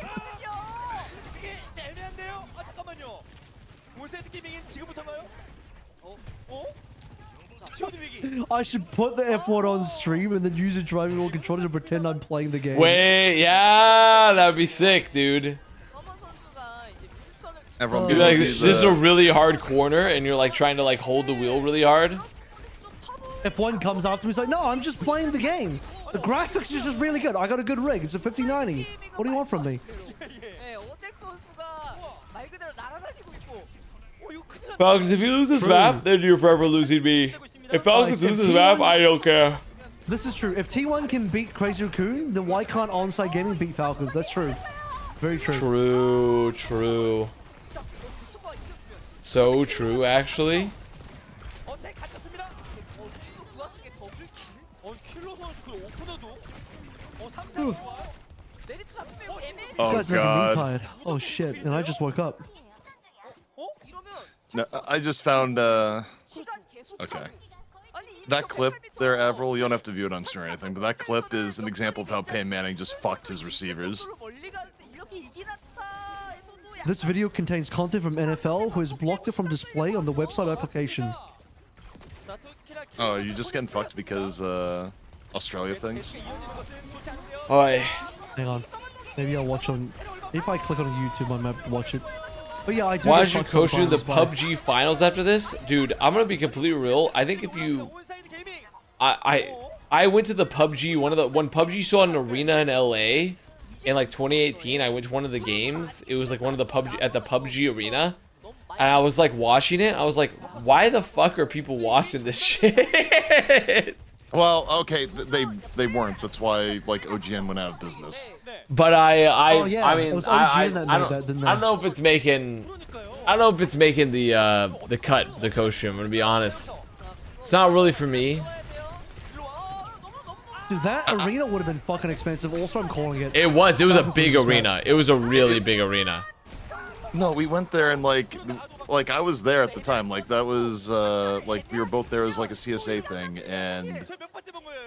I should put the F1 on stream and then use a driving wheel controller to pretend I'm playing the game. Wait, yeah, that would be sick, dude. Everyone You're like, this is a really hard corner, and you're like trying to like hold the wheel really hard. F1 comes after me, he's like, no, I'm just playing the game. The graphics is just really good. I got a good rig. It's a 5090. What do you want from me? Falcons, if you lose this map, then you're forever losing me. If Falcons lose this map, I don't care. This is true. If T1 can beat Crazy Raccoon, then why can't ONSIDE Gaming beat Falcons? That's true. Very true. True, true. So true, actually. Oh This guy's making me god. tired. Oh shit, and I just woke up. No, I just found okay. That clip there, Avril, you don't have to view it on stream or anything, but that clip is an example of how Peyton Manning just fucked his receivers. This video contains content from NFL, who has blocked it from display on the website application. Oh, you're just getting fucked because Australia things? Oi. Hang on. Maybe I'll watch on... If I click on YouTube, I might watch it. But yeah, I do... Why get don't you fucked on coach in the finals by- PUBG finals after this? Dude, I'm gonna be completely real. I think if you... I went to the PUBG, when PUBG saw an arena in LA in like 2018, I went to one of the games. It was like one of the PUBG, at the PUBG arena. And I was like watching it. I was like, why the fuck are people watching this shit? Well, okay, they weren't. That's why like OGN went out of business. But Oh, yeah, I it mean, was I OGN that don't, made that, didn't I don't know if it's making, the cut, the costume. I'm gonna be honest. It's not really for me. Dude, that arena would have been fucking expensive. Also, I'm calling it. It was a big arena. It was a really big arena. No, we went there and like I was there at the time. Like that was like we were both there as like a CSA thing, and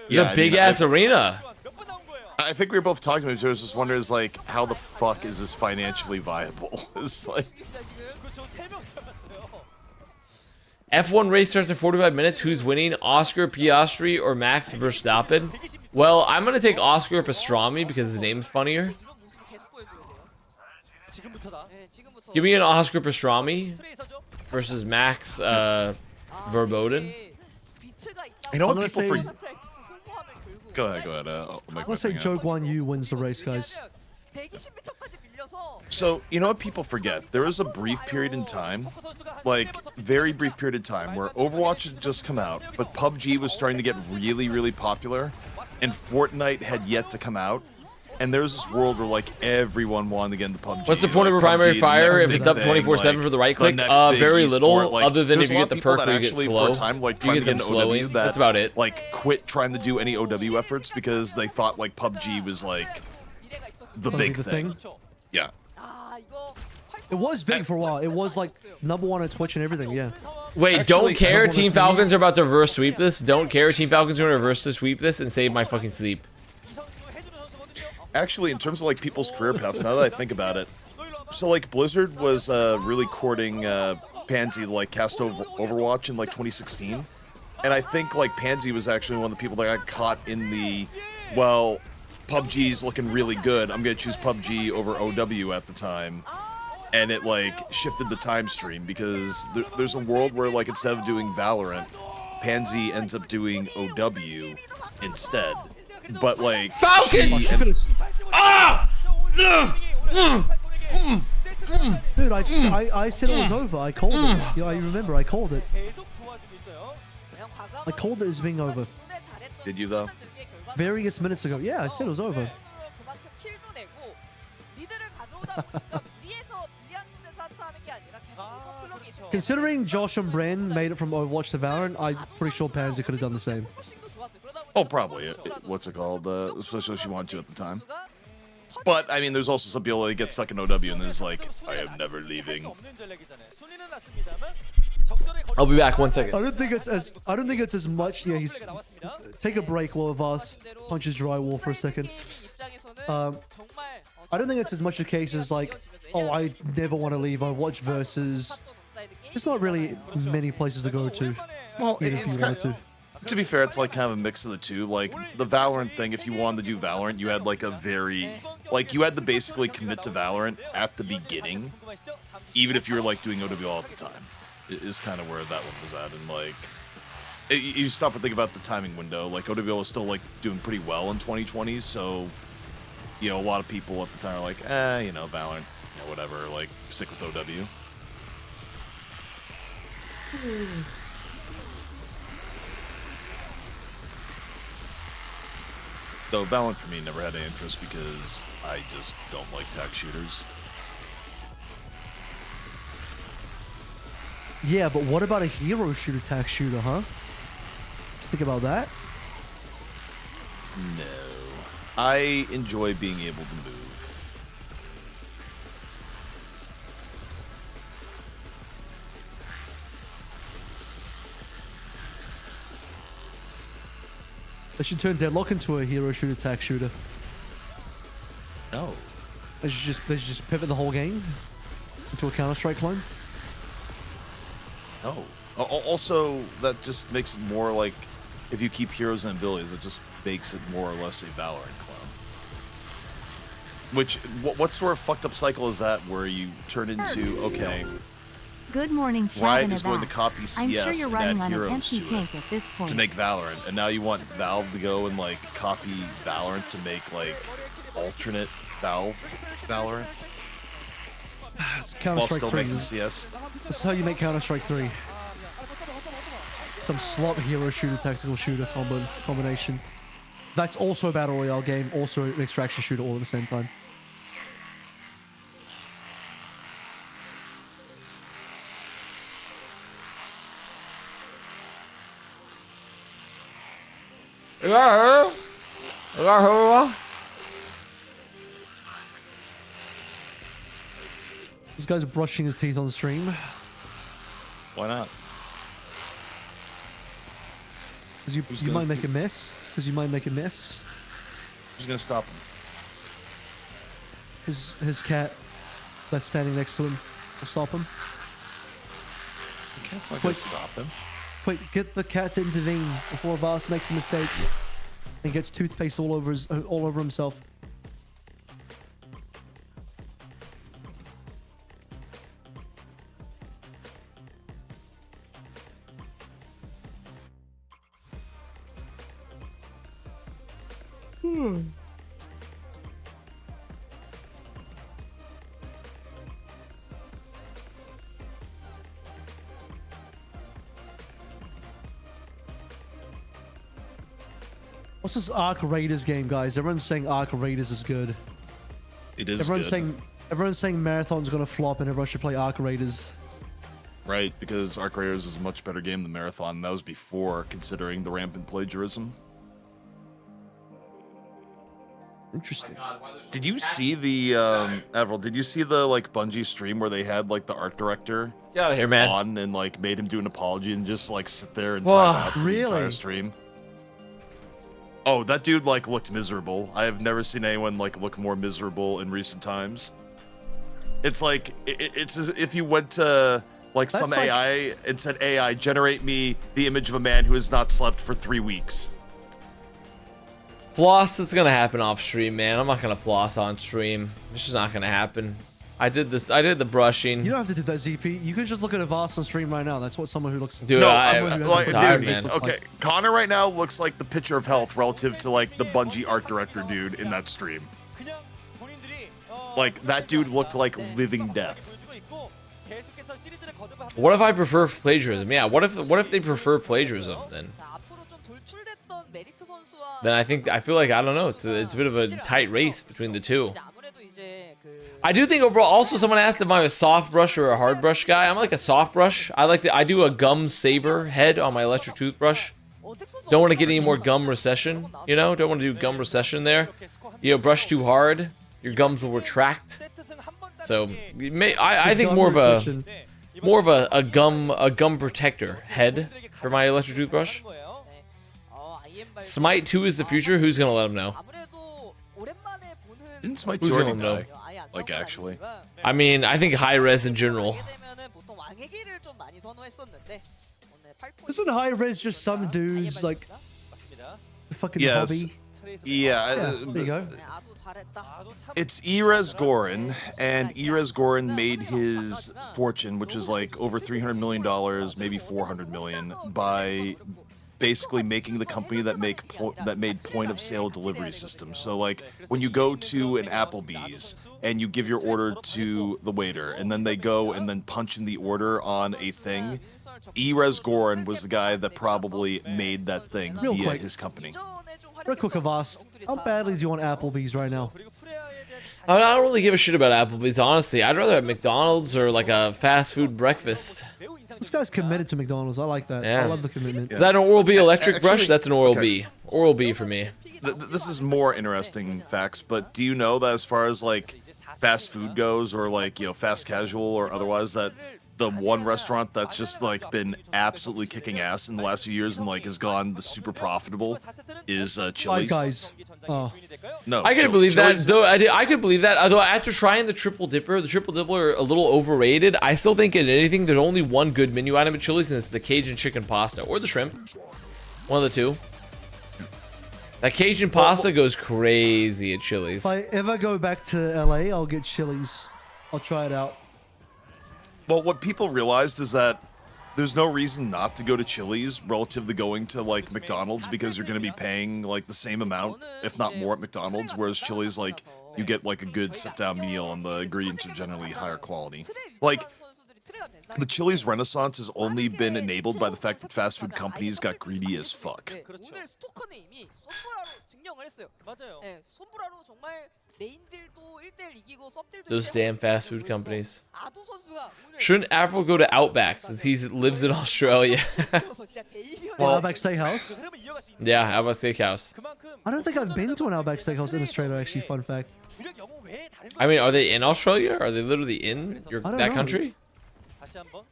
Yeah, a big ass arena. I think we were both talking to each other. Just wondering, is like, how the fuck is this financially viable? It's like F1 race starts in 45 minutes. Who's winning? Oscar Piastri or Max Verstappen? Well, I'm gonna take Oscar Pastrami because his name's funnier. Give me an Oscar Pastrami versus Max Verboten. You know what I'm people gonna forget? Go ahead. I'm gonna say Joe Guan Yu wins the race, guys. So, you know what people forget? There was a brief period in time, like, very brief period of time, where Overwatch had just come out, but PUBG was starting to get really, really popular, and Fortnite had yet to come out, and there was this world where, like, everyone wanted to get into PUBG. What's the point of a Like, primary PUBG, the fire next if big it's up thing, 24/7 like, for the right the click? next big Very esport. little, Like, other than there's if a you lot get the of people perk that where you get actually, slow. for a time, like, You trying get to get some into OW, slowing. that, That's about it. like, quit trying to do any OW efforts because they thought, like, PUBG was, like, the big the thing. thing. Yeah. It was big for a while. It was like #1 on Twitch and everything. Yeah. Wait, Actually, don't care. everyone Team was Falcons are about to reverse sweep this. Don't care. Team Falcons are going to reverse sweep this and save my fucking sleep. Actually, in terms of like people's career paths, now that I think about it, so like Blizzard was really courting Pansy to like cast over Overwatch in like 2016, and I think like Pansy was actually one of the people that got caught in the, well, PUBG's looking really good, I'm gonna choose PUBG over OW at the time, and it like shifted the time stream because there's a world where like instead of doing Valorant, Pansy ends up doing OW instead. But like Falcons! Ah! Dude, I said it was over. I called it. You know, I remember. I called it. I called it as being over. Did you though? Various minutes ago. Yeah, I said it was over. Considering Josh and Bren made it from Overwatch to Valorant, I'm pretty sure Pansy could have done the same. Oh, probably. What's it called? Especially if she wanted to at the time. But I mean, there's also some people that get stuck in OW and there's like, I am never leaving. I'll be back 1 second. I don't think it's as much. Yeah, he's take a break while Avast punches drywall for a second. I don't think it's as much the case as like, oh, I never want to leave Overwatch versus. There's not really many places to go to. Well, it's kind of, to be fair, it's like kind of a mix of the two. Like the Valorant thing, if you wanted to do Valorant, you had like a very, like you had to basically commit to Valorant at the beginning, even if you were like doing OWL at the time. Is kind of where that one was at, and like you stop and think about the timing window. Like OWL was still like doing pretty well in 2020, so you know a lot of people at the time are like, you know, Valorant, you know, whatever, like stick with OW. Though Valorant for me never had any interest because I just don't like tac shooters. Yeah, but what about a hero shooter tac shooter, huh? Think about that. No. I enjoy being able to move. They should turn Deadlock into a hero shooter tac shooter. No. They should just pivot the whole game into a Counter-Strike clone. No. Also, that just makes it more like, if you keep heroes and abilities, it just makes it more or less a Valorant clone. Which, what sort of fucked up cycle is that where you turn into, okay, Good morning, chat Riot and is going to Avast. copy I'm CS sure you're and running add on an heroes empty to tank it at this point. to make Valorant, and now you want Valve to go and like copy Valorant to make like alternate Valorant It's while Counter-Strike still 3. making CS. This is how you make Counter-Strike 3. Some slot hero shooter tactical shooter combination. That's also a battle royale game, also an extraction shooter all at the same time. This guy's brushing his teeth on stream. Why not? Because you might make a mess. Because you might make a mess. Who's gonna stop him? His cat that's standing next to him will stop him. The cat's not gonna stop him. Wait, get the cat to intervene before Avast makes a mistake and gets toothpaste all over himself. What's this Arc Raiders game, guys? Everyone's saying Arc Raiders is good. It is Everyone's good. saying Marathon's gonna flop and everyone should play Arc Raiders. Right, because Arc Raiders is a much better game than Marathon. That was before considering the rampant plagiarism. Interesting. Did you see the Avril? Did you see the like Bungie stream where they had like the art director Get out of here, man. on and like made him do an apology and just like sit there and Whoa, time out for the entire really? stream? Oh, that dude like looked miserable. I have never seen anyone like look more miserable in recent times. It's like it's as if you went to like some That's like- AI and said, AI, generate me the image of a man who has not slept for 3 weeks. Floss is gonna happen off stream, man. I'm not gonna floss on stream. It's just not gonna happen. I did the brushing. You don't have to do that, ZP. You can just look at Avast on stream right now. That's what someone who looks. Dude, No, I'm like, tired, dude, man. okay, Connor right now looks like the picture of health relative to like the Bungie art director dude in that stream. Like that dude looked like living death. What if I prefer plagiarism? Yeah, what if they prefer plagiarism then? Then I feel like I don't know. It's a bit of a tight race between the two. I do think overall. Also, someone asked if I'm a soft brush or a hard brush guy. I'm like a soft brush. I do a gum saver head on my electric toothbrush. Don't want to get any more gum recession. You know, don't want to do gum recession there. You know, brush too hard, your gums will retract. So I think more of a gum protector head for my electric toothbrush. Smite 2 is the future. Who's gonna let him know? Didn't Smite Who's 2 gonna already know? die? Like, actually. I mean, I think high res in general. Isn't high res just some dudes like fucking Yes. hobby? Yeah. There you go. It's Erez Gorin, and Erez Gorin made his fortune, which is like over $300 million, maybe 400 million, by basically making the company that made point of sale delivery systems. So like when you go to an Applebee's and you give your order to the waiter, and then they go and then punch in the order on a thing, Erez Gorin was the guy that probably made that thing Real via quick. his company. Real quick, Avast. How badly do you want Applebee's right now? I don't really give a shit about Applebee's, honestly. I'd rather have McDonald's or like a fast food breakfast. This guy's committed to McDonald's. I like that. Yeah. I love the commitment. Is that an Oral-B electric brush? Actually- That's an Oral-B. okay. Oral-B for me. This is more interesting facts, but do you know that as far as like fast food goes, or like, you know, fast casual or otherwise, that the one restaurant that's just like been absolutely kicking ass in the last few years and like has gone the super profitable is Five Chili's? Guys. Oh. No, I could Chil- believe that, Chili's- though. I could believe that. Although after trying the triple dipper are a little overrated. I still think in anything there's only one good menu item at Chili's, and it's the Cajun chicken pasta or the shrimp. One of the two. That Cajun pasta goes crazy at Chili's. If I ever go back to LA, I'll get Chili's. I'll try it out. Well, what people realized is that there's no reason not to go to Chili's relative to going to like McDonald's, because you're going to be paying like the same amount, if not more, at McDonald's, whereas Chili's, like, you get like a good sit-down meal and the ingredients are generally higher quality. Like, the Chili's renaissance has only been enabled by the fact that fast food companies got greedy as fuck. 오늘 스토커는 이미 손브라로 증명을 했어요. 맞아요. 네, 손브라로 정말 메인들도 1대1 이기고 섭들도 Those damn fast food companies. 아도 선수가 오늘 Shouldn't Avril go to Outback since he lives in Australia? 진짜 대이변을 Well- Outback Steakhouse? 흐름을 이어갈 수 있는 Yeah, Outback Steakhouse. 그만큼 I don't think I've been to an Outback Steakhouse in Australia, actually. Fun fact. 주력 영웅 외에 다른 I mean, are they in Australia? Are they literally in I don't that know. country? 다시 한번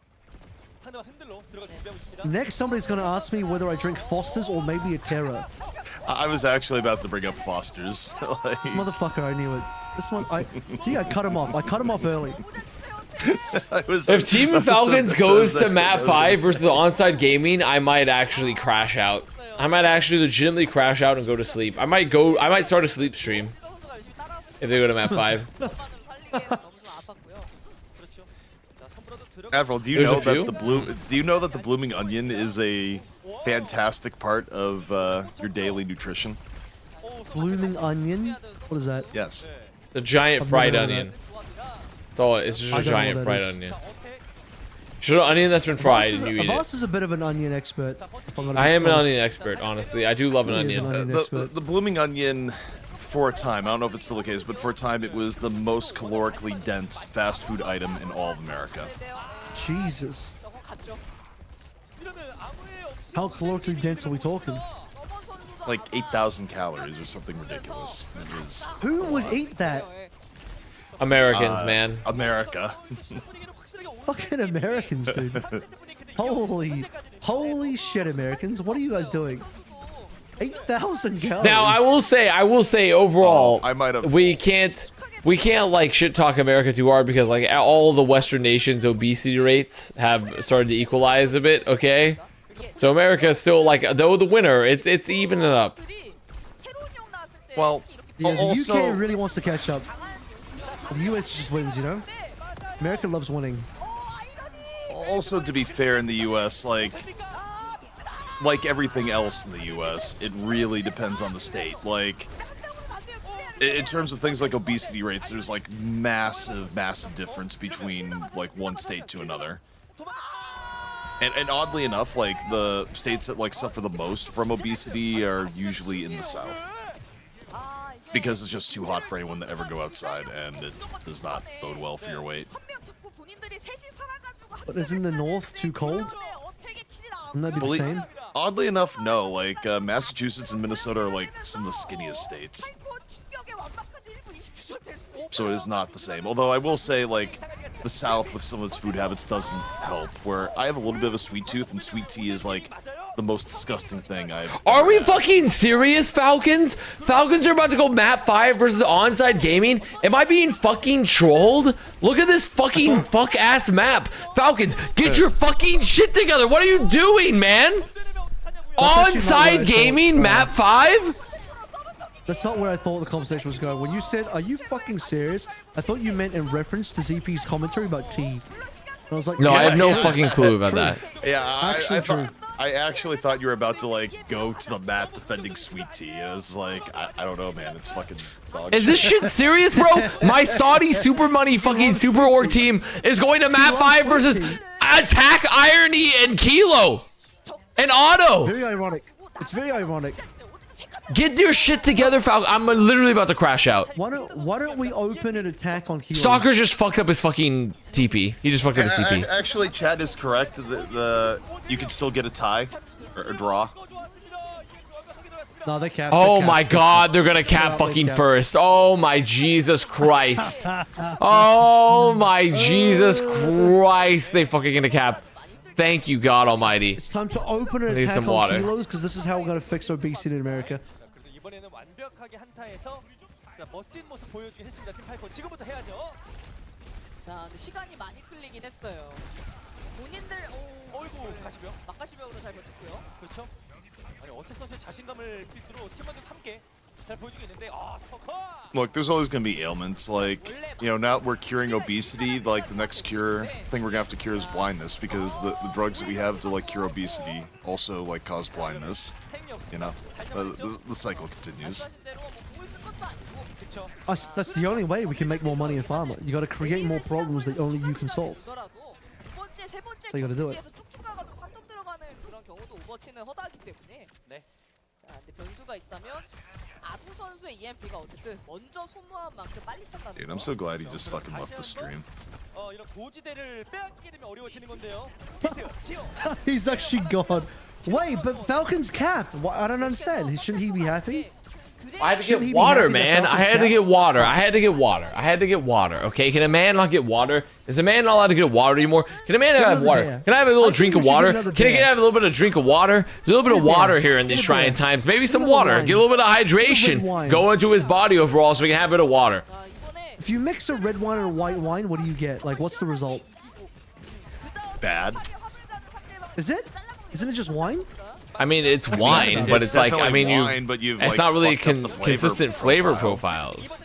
상대방 흔들로 들어갈 준비하고 있습니다. Next, somebody's going to ask me whether I drink Foster's or maybe a Terra. I was actually about to bring up Foster's. Like, This motherfucker, I knew it. This one, see, I cut him off. I cut him off early. I was- If Team that was Falcons the- goes that to was map the- 5 versus ONSIDE Gaming, I might actually crash out. I might actually legitimately crash out and go to sleep. I might start a sleep stream if they go to map 5. 살리기에는 너무 좀 아팠고요. 그렇죠. 자, 손브라도 들어. Avril, do you There's know a few. that do you know that the blooming onion is a fantastic part of your daily nutrition? Blooming onion? What is that? Yes. The giant I've fried never heard of onion. That's all. It's just I a don't know giant what that fried is. onion. 자, 오케이. Just an onion that's been fried and you eat it. Avast is a bit of an onion expert. If I'm gonna I be am an honest. onion expert, honestly. I do love an He is an onion. onion The expert. blooming onion, for a time, I don't know if it's still the case, but for a time it was the most calorically dense fast food item in all of America. Jesus. 저거 갔죠. 이러면 아무 일 없이 How calorically dense are we talking? 어먼 선수도 Like 8,000 calories or something ridiculous. It was Who would eat that? Americans, man. America. 분위기는 확실하게 오는 Fucking Americans, dude. Holy shit, Americans. What are you guys doing? 8,000 calories. Now I will say overall, I might have- we can't like shit talk America too hard because like all the Western nations' obesity rates have started to equalize a bit. Okay, so America is still like though the winner. It's evening up. 새로운 형 나왔을 때 Well, Yeah, the also, UK really wants to catch up. The US just wins, you know? America loves winning. also to be fair, in the U.S., like everything else in the U.S., it really depends on the state. Like, in terms of things like obesity rates, there's like massive difference between like one state to another. And oddly enough, like the states that like suffer the most from obesity are usually in the South. because it's just too hot for anyone to ever go outside, and it does not bode well for your weight. But isn't the north too cold? Wouldn't that be the same? Oddly enough, no. Like Massachusetts and Minnesota are like some of the skinniest states, so it is not the same. Although I will say, like, the South with some of its food habits doesn't help. Where I have a little bit of a sweet tooth, and sweet tea is like the most disgusting thing I've. Are we fucking serious, Falcons? Falcons are about to go map 5 versus ONSIDE Gaming? Am I being fucking trolled? Look at this fucking fuck-ass map. Falcons, get your fucking shit together. What are you doing, man? ONSIDE Gaming map 5? That's not where I thought the conversation was going. When you said, "Are you fucking serious?" I thought you meant in reference to ZP's commentary about tea. And I was like, No, I have no yeah, fucking clue about that. Yeah, I actually thought you were about to like go to the mat defending sweet tea. I was like, I don't know, man. It's fucking dog Is this shit serious, bro? My Saudi super money fucking super org team is going to map 5 versus Attack, Irony, and Kilo. And Auto. very ironic. It's very ironic. Get your shit together, Falcon. I'm literally about to crash out. Why don't we open an attack on Kilo? Soccer just fucked up his fucking TP. He just fucked up his CP. Actually, Chad is correct. The you can still get a tie or a draw. No, they capped. Oh my god, they're gonna cap fucking first. Oh my Jesus Christ. Oh my Jesus Christ. They fucking gonna cap. Thank you, God Almighty. It's time to open an need attack some on water. Kilos, because this is how we're gonna fix obesity in America. 이번에는 완벽하게 한타에서 자, 멋진 모습 보여주긴 했습니다. 팀 파이퍼 지금부터 해야죠. 자, 근데 시간이 많이 끌리긴 했어요. 본인들 어이구, 가시병. 막가시벽으로 잘 버텼고요. 그렇죠. 아니, 어택 선수의 자신감을 필두로 팀원들 함께 잘 보여주고 있는데 스포커! Look, there's always gonna be ailments. Like, you know, now we're curing obesity. Like, the next thing we're gonna have to cure is blindness, because the drugs that we have to like cure obesity also like cause blindness. You know, the cycle continues. That's the only way we can make more money in pharma. You got to create more problems that only you can solve. So you got to do it. 네. 자, 근데 변수가 있다면 아부 선수의 EMP가 어쨌든 먼저 소모한 만큼 빨리 찬다는 Dude, 거. I'm so glad he just fucking left the stream. 이런 고지대를 빼앗기게 되면 어려워지는 건데요. 히트, 치오. He's actually gone. Wait, but Falcon's capped. I don't understand. Shouldn't he be happy? I had to get water, man. I had to get water. I had to get water. I had to get water. Okay, can a man not get water? Is a man not allowed to get water anymore? Can a man have water? Can I have a little drink of water? Can I have a little bit of drink of water? There's a little bit of water here in these trying times. Maybe some water. Get a little bit of hydration. Go into his body overall so we can have a bit of water. If you mix a red wine and a white wine, what do you get? Like, what's the result? Bad. Is it? Isn't it just wine? I mean, it's wine, but it's like, I mean, wine, but it's like, not really fucked up the consistent flavor profiles.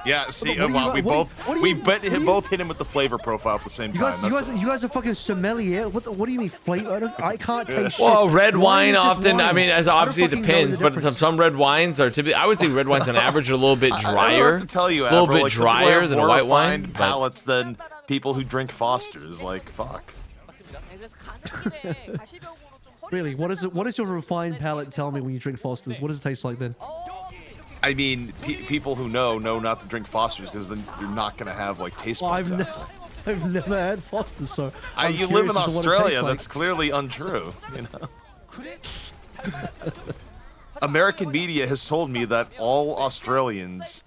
Yeah, see, What do you- wow, we what do you- both hit him with the flavor profile at the same You time. guys are fucking sommelier. What do you mean flavor? I can't taste shit. Well, red wine is just often, wine. I mean, as I don't obviously it fucking know the depends, but difference. some red wines are typically, I would say red wines on average are a little bit I don't know drier. what to tell you, A little Avro. bit Like, some people drier have than a more white wine. refined But palates than people who drink Fosters. Like, fuck. 그래서 가는 길에 가시벽으로 좀 Really, what is your refined palate tell me when you drink Foster's? What does it taste like then? I mean, people who know not to drink Fosters because then you're not gonna have like taste Well, buds. I've never had Foster's, so I'm You live in curious as to what it Australia. tastes like. That's clearly untrue. You know. American media has told me that all Australians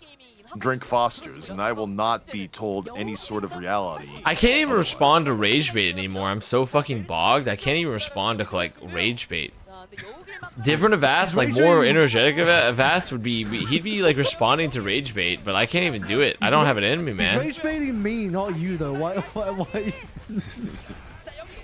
drink Fosters, and I will not be told any sort of reality. I can't even respond to rage bait anymore. I'm so fucking bogged. I can't even respond to like rage bait. Different Avast, like more energetic Avast would be, he'd be like responding to rage bait, but I can't even do it. I don't have it in me, man. Rage baiting me, not you though. Why?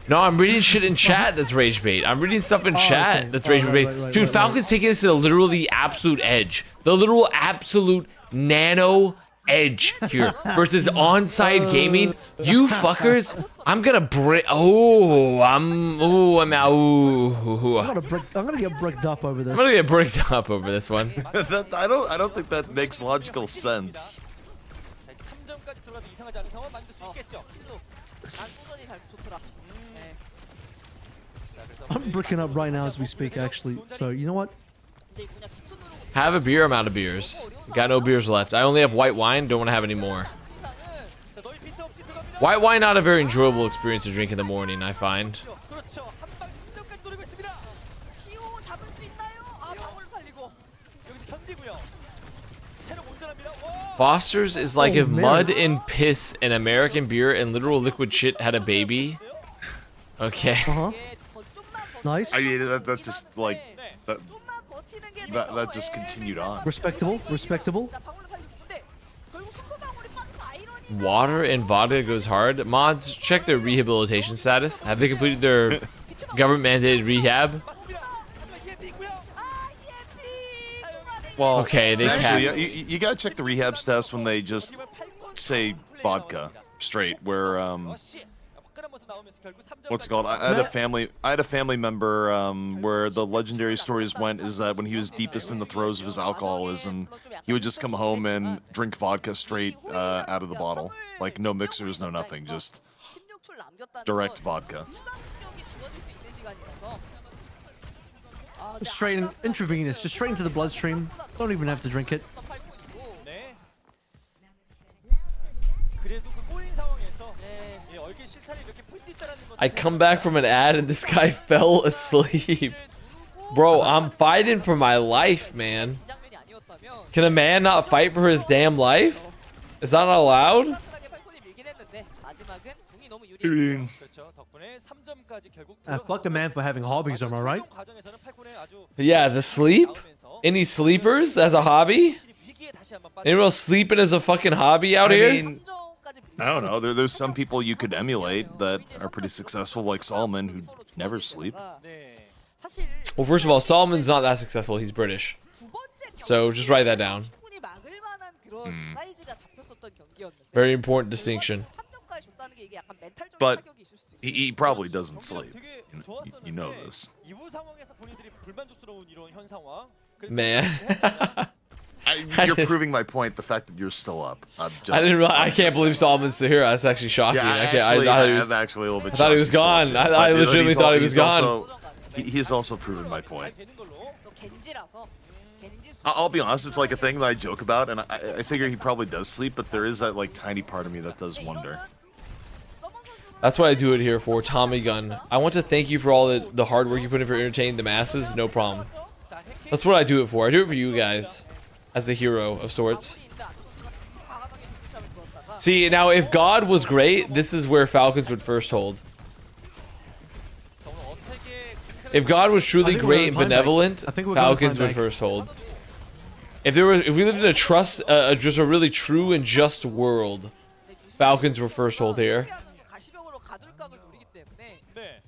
No, I'm reading shit in chat that's rage bait. I'm reading stuff in chat okay. that's rage bait. Right, Dude, Falcon's taking this to the literal absolute edge. The literal absolute nano edge here versus ONSIDE Gaming. You fuckers, I'm gonna break. I'm gonna get bricked up over this. I'm gonna get bricked up over this one. I don't think that makes logical sense. 자, 3점까지 들어가도 이상하지 않은 상황 만들 수 있겠죠. 난 소전이 잘 좋더라. 네. 자, 그래서 I'm bricking up right now as we speak, actually. So you know what? 근데 그냥 비트 누르고 Have a beer. I'm out of beers. Got no beers left. I only have white wine. Don't want to have any more. 자, 너희 비트 없지 들어갑니다. White wine not a very enjoyable experience to drink in the morning, I find. 그렇죠. 한방 3점까지 노리고 있습니다. 키오 잡을 수 있나요? 아, 방울을 살리고. 여기서 견디고요. 체력 온전합니다. 와! Foster's is like Oh, if man. mud and piss and American beer and literal liquid shit had a baby. Okay. Uh-huh. 이게 더 좀만 Nice. I mean, that just like that 좀만 버티는 게 that just continued on. Respectable. Respectable. 자, 방울을 살리고. 근데 결국 순간 방울이 빠져서 아이러니. Water and vodka goes hard. Mods, check their rehabilitation status. Have they completed their government mandated rehab? 맞습니다. 하지만 EMP 있고요. 아, EMP. Well, Okay, they actually, can't. you gotta check the rehab stats when they just say vodka straight. Where 러시. 화끈한 모습 나오면서 결국 3점까지 what's it called? I had a family member where the legendary stories went is that when he was deepest in the throes of his alcoholism, he would just come home and drink vodka straight out of the bottle, like no mixers, no nothing, just 16초 남겼다는 direct 건 vodka. 추가 수정이 주어질 수 있는 시간이라서. 아, 근데 Straight in, intravenous. Just straight into the bloodstream. Don't even have to drink it. 네. 그래도 그 꼬인 상황에서 네. 예, 얼개 실타를 이렇게 풀 수 있다라는 것. I come back from an ad and this guy fell asleep. Bro, I'm fighting for my life, man. 이 장면이 아니었다면 Can a man not fight for his damn life? Is that not allowed? 따뜻하게 팔콘이 밀긴 했는데 마지막은 궁이 너무 유리했어요. 그렇죠. 덕분에 3점까지 결국 Fuck a man for having hobbies, am I right? 과정에서는 팔콘의 아주 Yeah, the sleep? 나오면서 Any sleepers as a hobby? 확실히 위기에 다시 한번 빠져. Anyone else sleeping as a fucking hobby out I here? mean, 3점까지 밀린 I don't know. There's some people you could emulate that are pretty successful, like Solomon, who never sleep. 네. 사실 Well, first of all, Solomon's not that successful. He's British. 두 번째 So just write that down. 충분히 막을 만한 그런 사이즈가 잡혔었던 경기였는데 Very important distinction. 3점까지 줬다는 게 이게 약간 멘탈적인 But 타격이 있을 수도 있어요. He probably doesn't sleep. 되게 You know 좋았었는데 this. 이후 상황에서 본인들이 불만족스러운 이런 현 상황. 그래서 Man. You're proving my point. The fact that you're still up. I can't believe Solomon's still here. That's actually shocking. Yeah, I, can't, actually, I thought he I'm was. actually a little bit. I thought he was shocked he's gone. still I too. But legitimately he's thought he al- was he's gone. also- he's also proven my point. 되는 걸로. 또 겐지라서 겐지 I'll be honest. It's like a thing that I joke about, and I figure he probably does sleep, but there is that like tiny part of me that does wonder. That's what I do it here for, Tommy Gun. I want to thank you for all the hard work you put in for entertaining the masses. No problem. 자, 핵 That's what I do it for. I do it for you guys. As a hero of sorts. See, now if God was great, this is where Falcons would first hold. 오늘 어떻게 If God was truly I think we're great and going time benevolent, back. I think we're going Falcons time would back. first hold. If we lived in a just a really true and just world, Falcons were first hold here. 가시벽으로 가둘각을 노리기 때문에 네.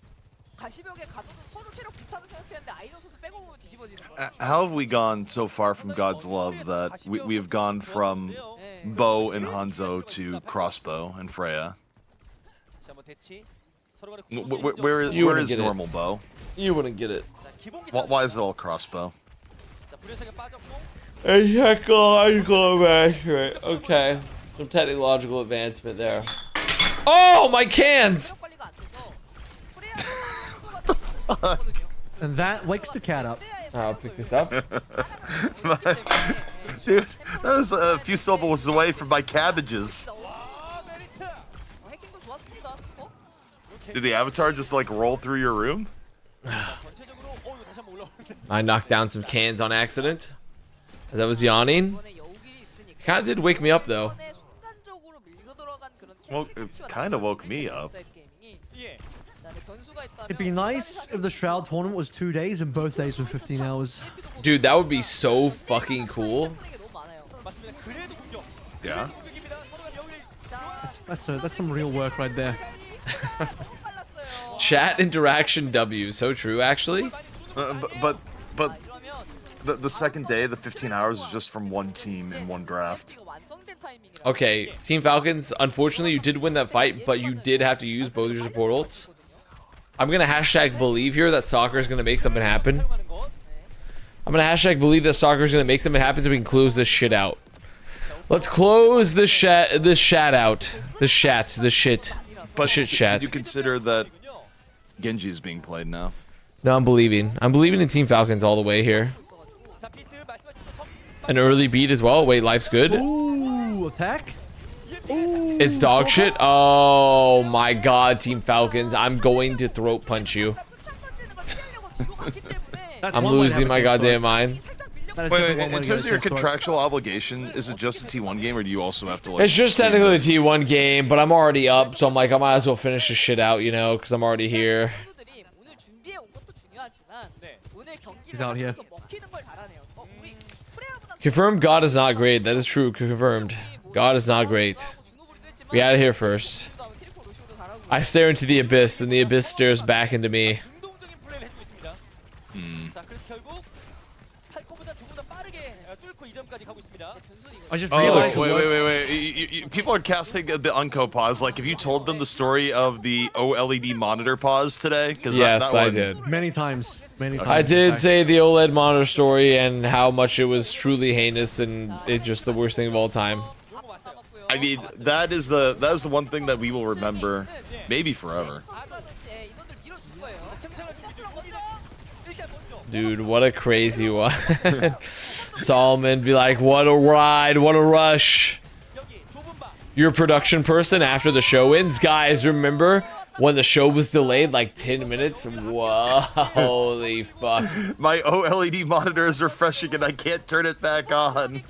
가시벽에 가둬도 서로 체력 비슷하다 생각했는데 아이런 선수 빼고 보면 뒤집어지는 거예요. How have we gone so far from God's love that we have gone from bow and Hanzo to crossbow and Freya? 자, 한번 대치. 서로 간에 Where You where wouldn't is get it. normal bow? You wouldn't get it. 자, 기본기 Why is it all crossbow? 자, 불연세가 빠졌고. Technological advancement. Okay. Some technological advancement there. Oh, my cans! 체력 관리가 안 돼서 프레야가 And that wakes the cat up. I'll pick this up. Dude, that was a few syllables away from my cabbages. 아, 메리트. 해킹도 좋았습니다. 스포. Did the avatar just like roll through your room? 전체적으로 이거 다시 한번 올라오는데. I knocked down some cans on accident. As I was yawning. 이번에 여우길이 있으니까 Kind of did wake me up though. 이번에 순간적으로 밀고 들어간 그런 Well, 킬리치와 it kinda woke me 던전 up. 인사이드 게이밍이 예. 자, 근데 변수가 있다면 It'd be nice if the Shroud tournament was 2 days and both days were 15 hours. Dude, that would be so fucking cool. 게 너무 많아요. 맞습니다. 그래도 공격. Yeah. 공격입니다. 서로 간 여우길이. That's some real work right there. 너무 빨랐어요. Chat interaction W. So true, actually. But 이러면 the second day, the 15 hours is just from one team in one draft. 이거 완성된 타이밍이라. Okay, Team Falcons, unfortunately you did win that fight, but you did have to use both your support ults. I'm gonna hashtag believe here that soccer is gonna make something happen. 사용하는 것. I'm gonna hashtag believe that soccer is gonna make something happen so we can close this shit out. Let's close this shat out. The shit. But Shit did chat. you consider that Genji is being played now? No, I'm believing. I'm believing in Team Falcons all the way here. 자, 비트 말씀하신 첫 An early beat as well. Wait, life's good. Ooh, attack. Ooh, It's dog shit. Oh my god, Team Falcons. I'm going to throat punch you. That's I'm one way to losing have a my kill goddamn story. mind. That is Wait, definitely one in way to terms get of a your kill story. contractual obligation, is it just a T1 game, or do you also have to like? It's just technically a T1 game, but I'm already up, so I'm like, I might as well finish this shit out, you know, because I'm already here. 선수들이 오늘 준비해 온 것도 중요하지만 오늘 He's out 경기를 here. 하면서 먹히는 걸 잘하네요. 우리 프레아보다 Confirmed God is not great. That is true. Confirmed. God is not great. We out of here first. I stare into the abyss, and the abyss stares back into me. 능동적인 플레이를 해주고 있습니다. 자, 그래서 결국 팔콘보다 조금 더 빠르게 뚫고 2점까지 가고 있습니다. I just Oh, realized wait. People are casting the Unco pause. Like, have you told them the story of the OLED monitor pause today? Yes, I did. Many times. Many times. I in did fact. say the OLED monitor story and how much it was truly heinous and it's just the worst thing of all time. I mean, that is the one thing that we will remember, maybe forever. Dude, what a crazy one. Solomon be like, what a ride, what a rush. Your production person after the show ends. Guys, remember when the show was delayed like 10 minutes? Whoa, holy fuck. My OLED monitor is refreshing and I can't turn it back on.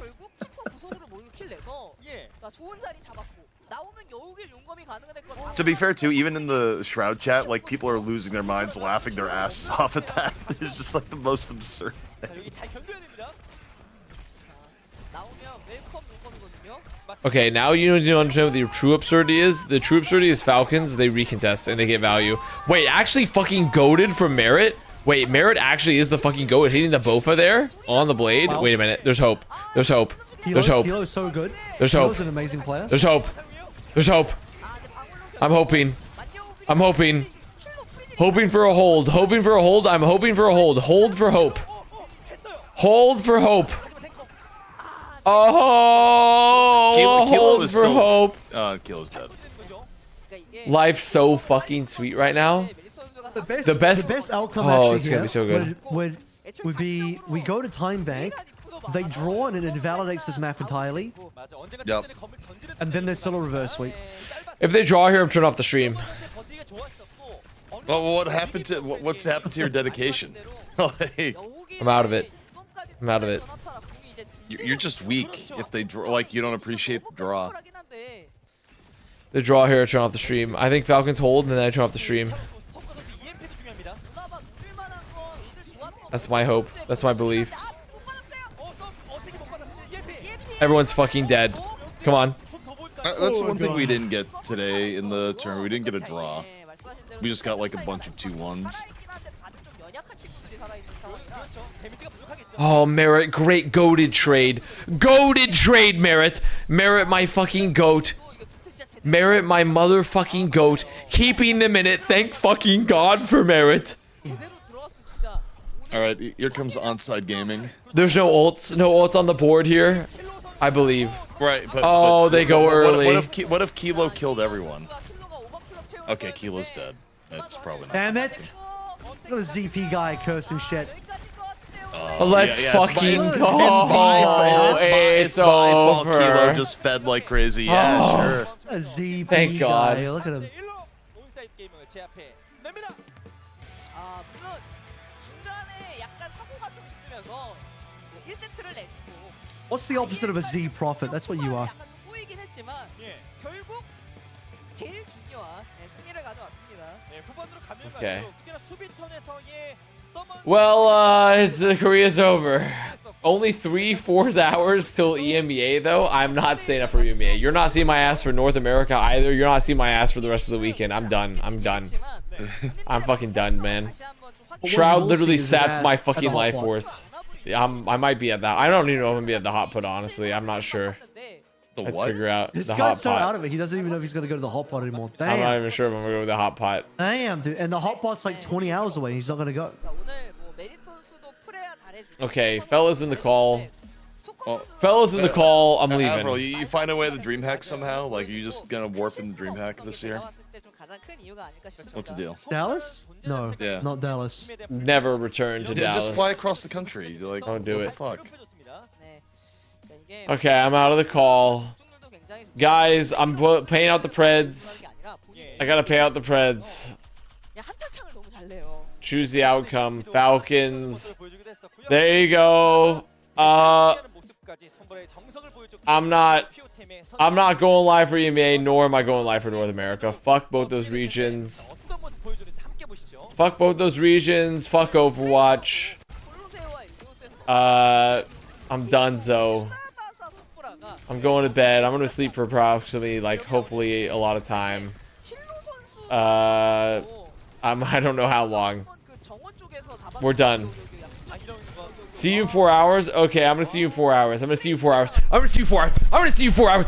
To be fair too, even in the Shroud chat, like people are losing their minds laughing their asses off at that. It's just like the most absurd thing. Okay, now you need to understand what the true absurdity is. The true absurdity is Falcons, they recontest and they get value. Wait, actually fucking goated from Merit? Wait, Merit actually is the fucking goat hitting the Bofa there on the blade? Wait a minute, there's hope. There's hope. There's hope. Kilo's so good. There's hope. Kilo's an amazing player. There's hope. There's hope. I'm hoping. I'm hoping. Hoping for a hold. Hoping for a hold. I'm hoping for a hold. Hold for hope. Hold for hope. Oh, hold for hope. Kilo's dead. Life's so fucking sweet right now. The best outcome Oh, actually it's gonna be so good. would be we go to time bank, they draw and it invalidates this map entirely, Yep. and then there's still a reverse sweep. If they draw here, I'm turning off the stream. Well, what's happened to your dedication? Like, I'm out of it. I'm out of it. you're just weak if they draw. Like, you don't appreciate the draw. The draw here, turn off the stream. I think Falcons hold and then I turn off the stream. That's my hope. That's my belief. Everyone's fucking dead. Come on. That's one thing we didn't get today in the tournament. We didn't get a draw. We just got like a bunch of 2-1s. Oh, Merit, great goated trade. Goated trade, Merit. Merit, my fucking goat. Merit, my motherfucking goat. Keeping them in it. Thank fucking God for Merit. All right, here comes ONSIDE gaming. There's no ults. No ults on the board here. I believe. Right, but Oh, they go early. What if Kilo killed everyone? Okay, Kilo's dead. That's probably not. Damn it! Look at the ZP guy cursing shit. Let's fucking it's go. It's my fault. over. Kilo just fed like crazy. Yeah, Oh. sure. A ZP Thank God. guy. Look at him. 온사이드 게이밍을 제압해 냅니다. 아 물론 중간에 약간 사고가 좀 있으면서 1세트를 내주고 What's the opposite of a Z prophet? That's what you are. 약간 좀 꼬이긴 했지만 결국 제일 중요한 승리를 가져왔습니다. 네, 후반으로 가면 Okay. 갈수록 특히나 수비 턴에서의 서먼 Well, Korea's over. Only 3-4 hours till EMEA, though. I'm not staying up for EMEA. You're not seeing my ass for North America either. You're not seeing my ass for the rest of the weekend. I'm done. I'm done. I'm fucking done, man. Shroud literally sapped my fucking life force. Yeah, I might be at that. I don't even know if I'm gonna be at the hot pot, honestly. I'm not sure. The Let's what? figure out This the guy's hot so out pot. of it. He doesn't even know if he's gonna go to the hot pot anymore. I'm not Damn. even sure if I'm gonna go with the hot pot. Damn, dude. And the hot pot's like 20 hours away. He's not gonna go. 오늘 뭐 메릿 선수도 프레야 잘해주고 Okay, fellas in the call. Fellas in the call. I'm Avril, leaving. you find a way to DreamHack somehow? Like, you just gonna warp in DreamHack this year? What's the deal? Dallas? No, Yeah. not Dallas. Never return to Yeah, Dallas. just fly across the country. Like, Don't do what it. the fuck? Okay, I'm out of the call. Guys, I'm paying out the Preds. I gotta pay out the Preds. Choose the outcome. Falcons. There you go. I'm not going live for EMEA, nor am I going live for North America. Fuck both those regions. Fuck both those regions. Fuck Overwatch. I'm donezo. I'm going to bed. I'm gonna sleep for approximately, like, hopefully a lot of time. I don't know how long. We're done. See you in 4 hours? Okay, I'm gonna see you in 4 hours. I'm gonna see you in 4 hours. I'm gonna see you in 4 hours. I'm gonna see you in 4 hours.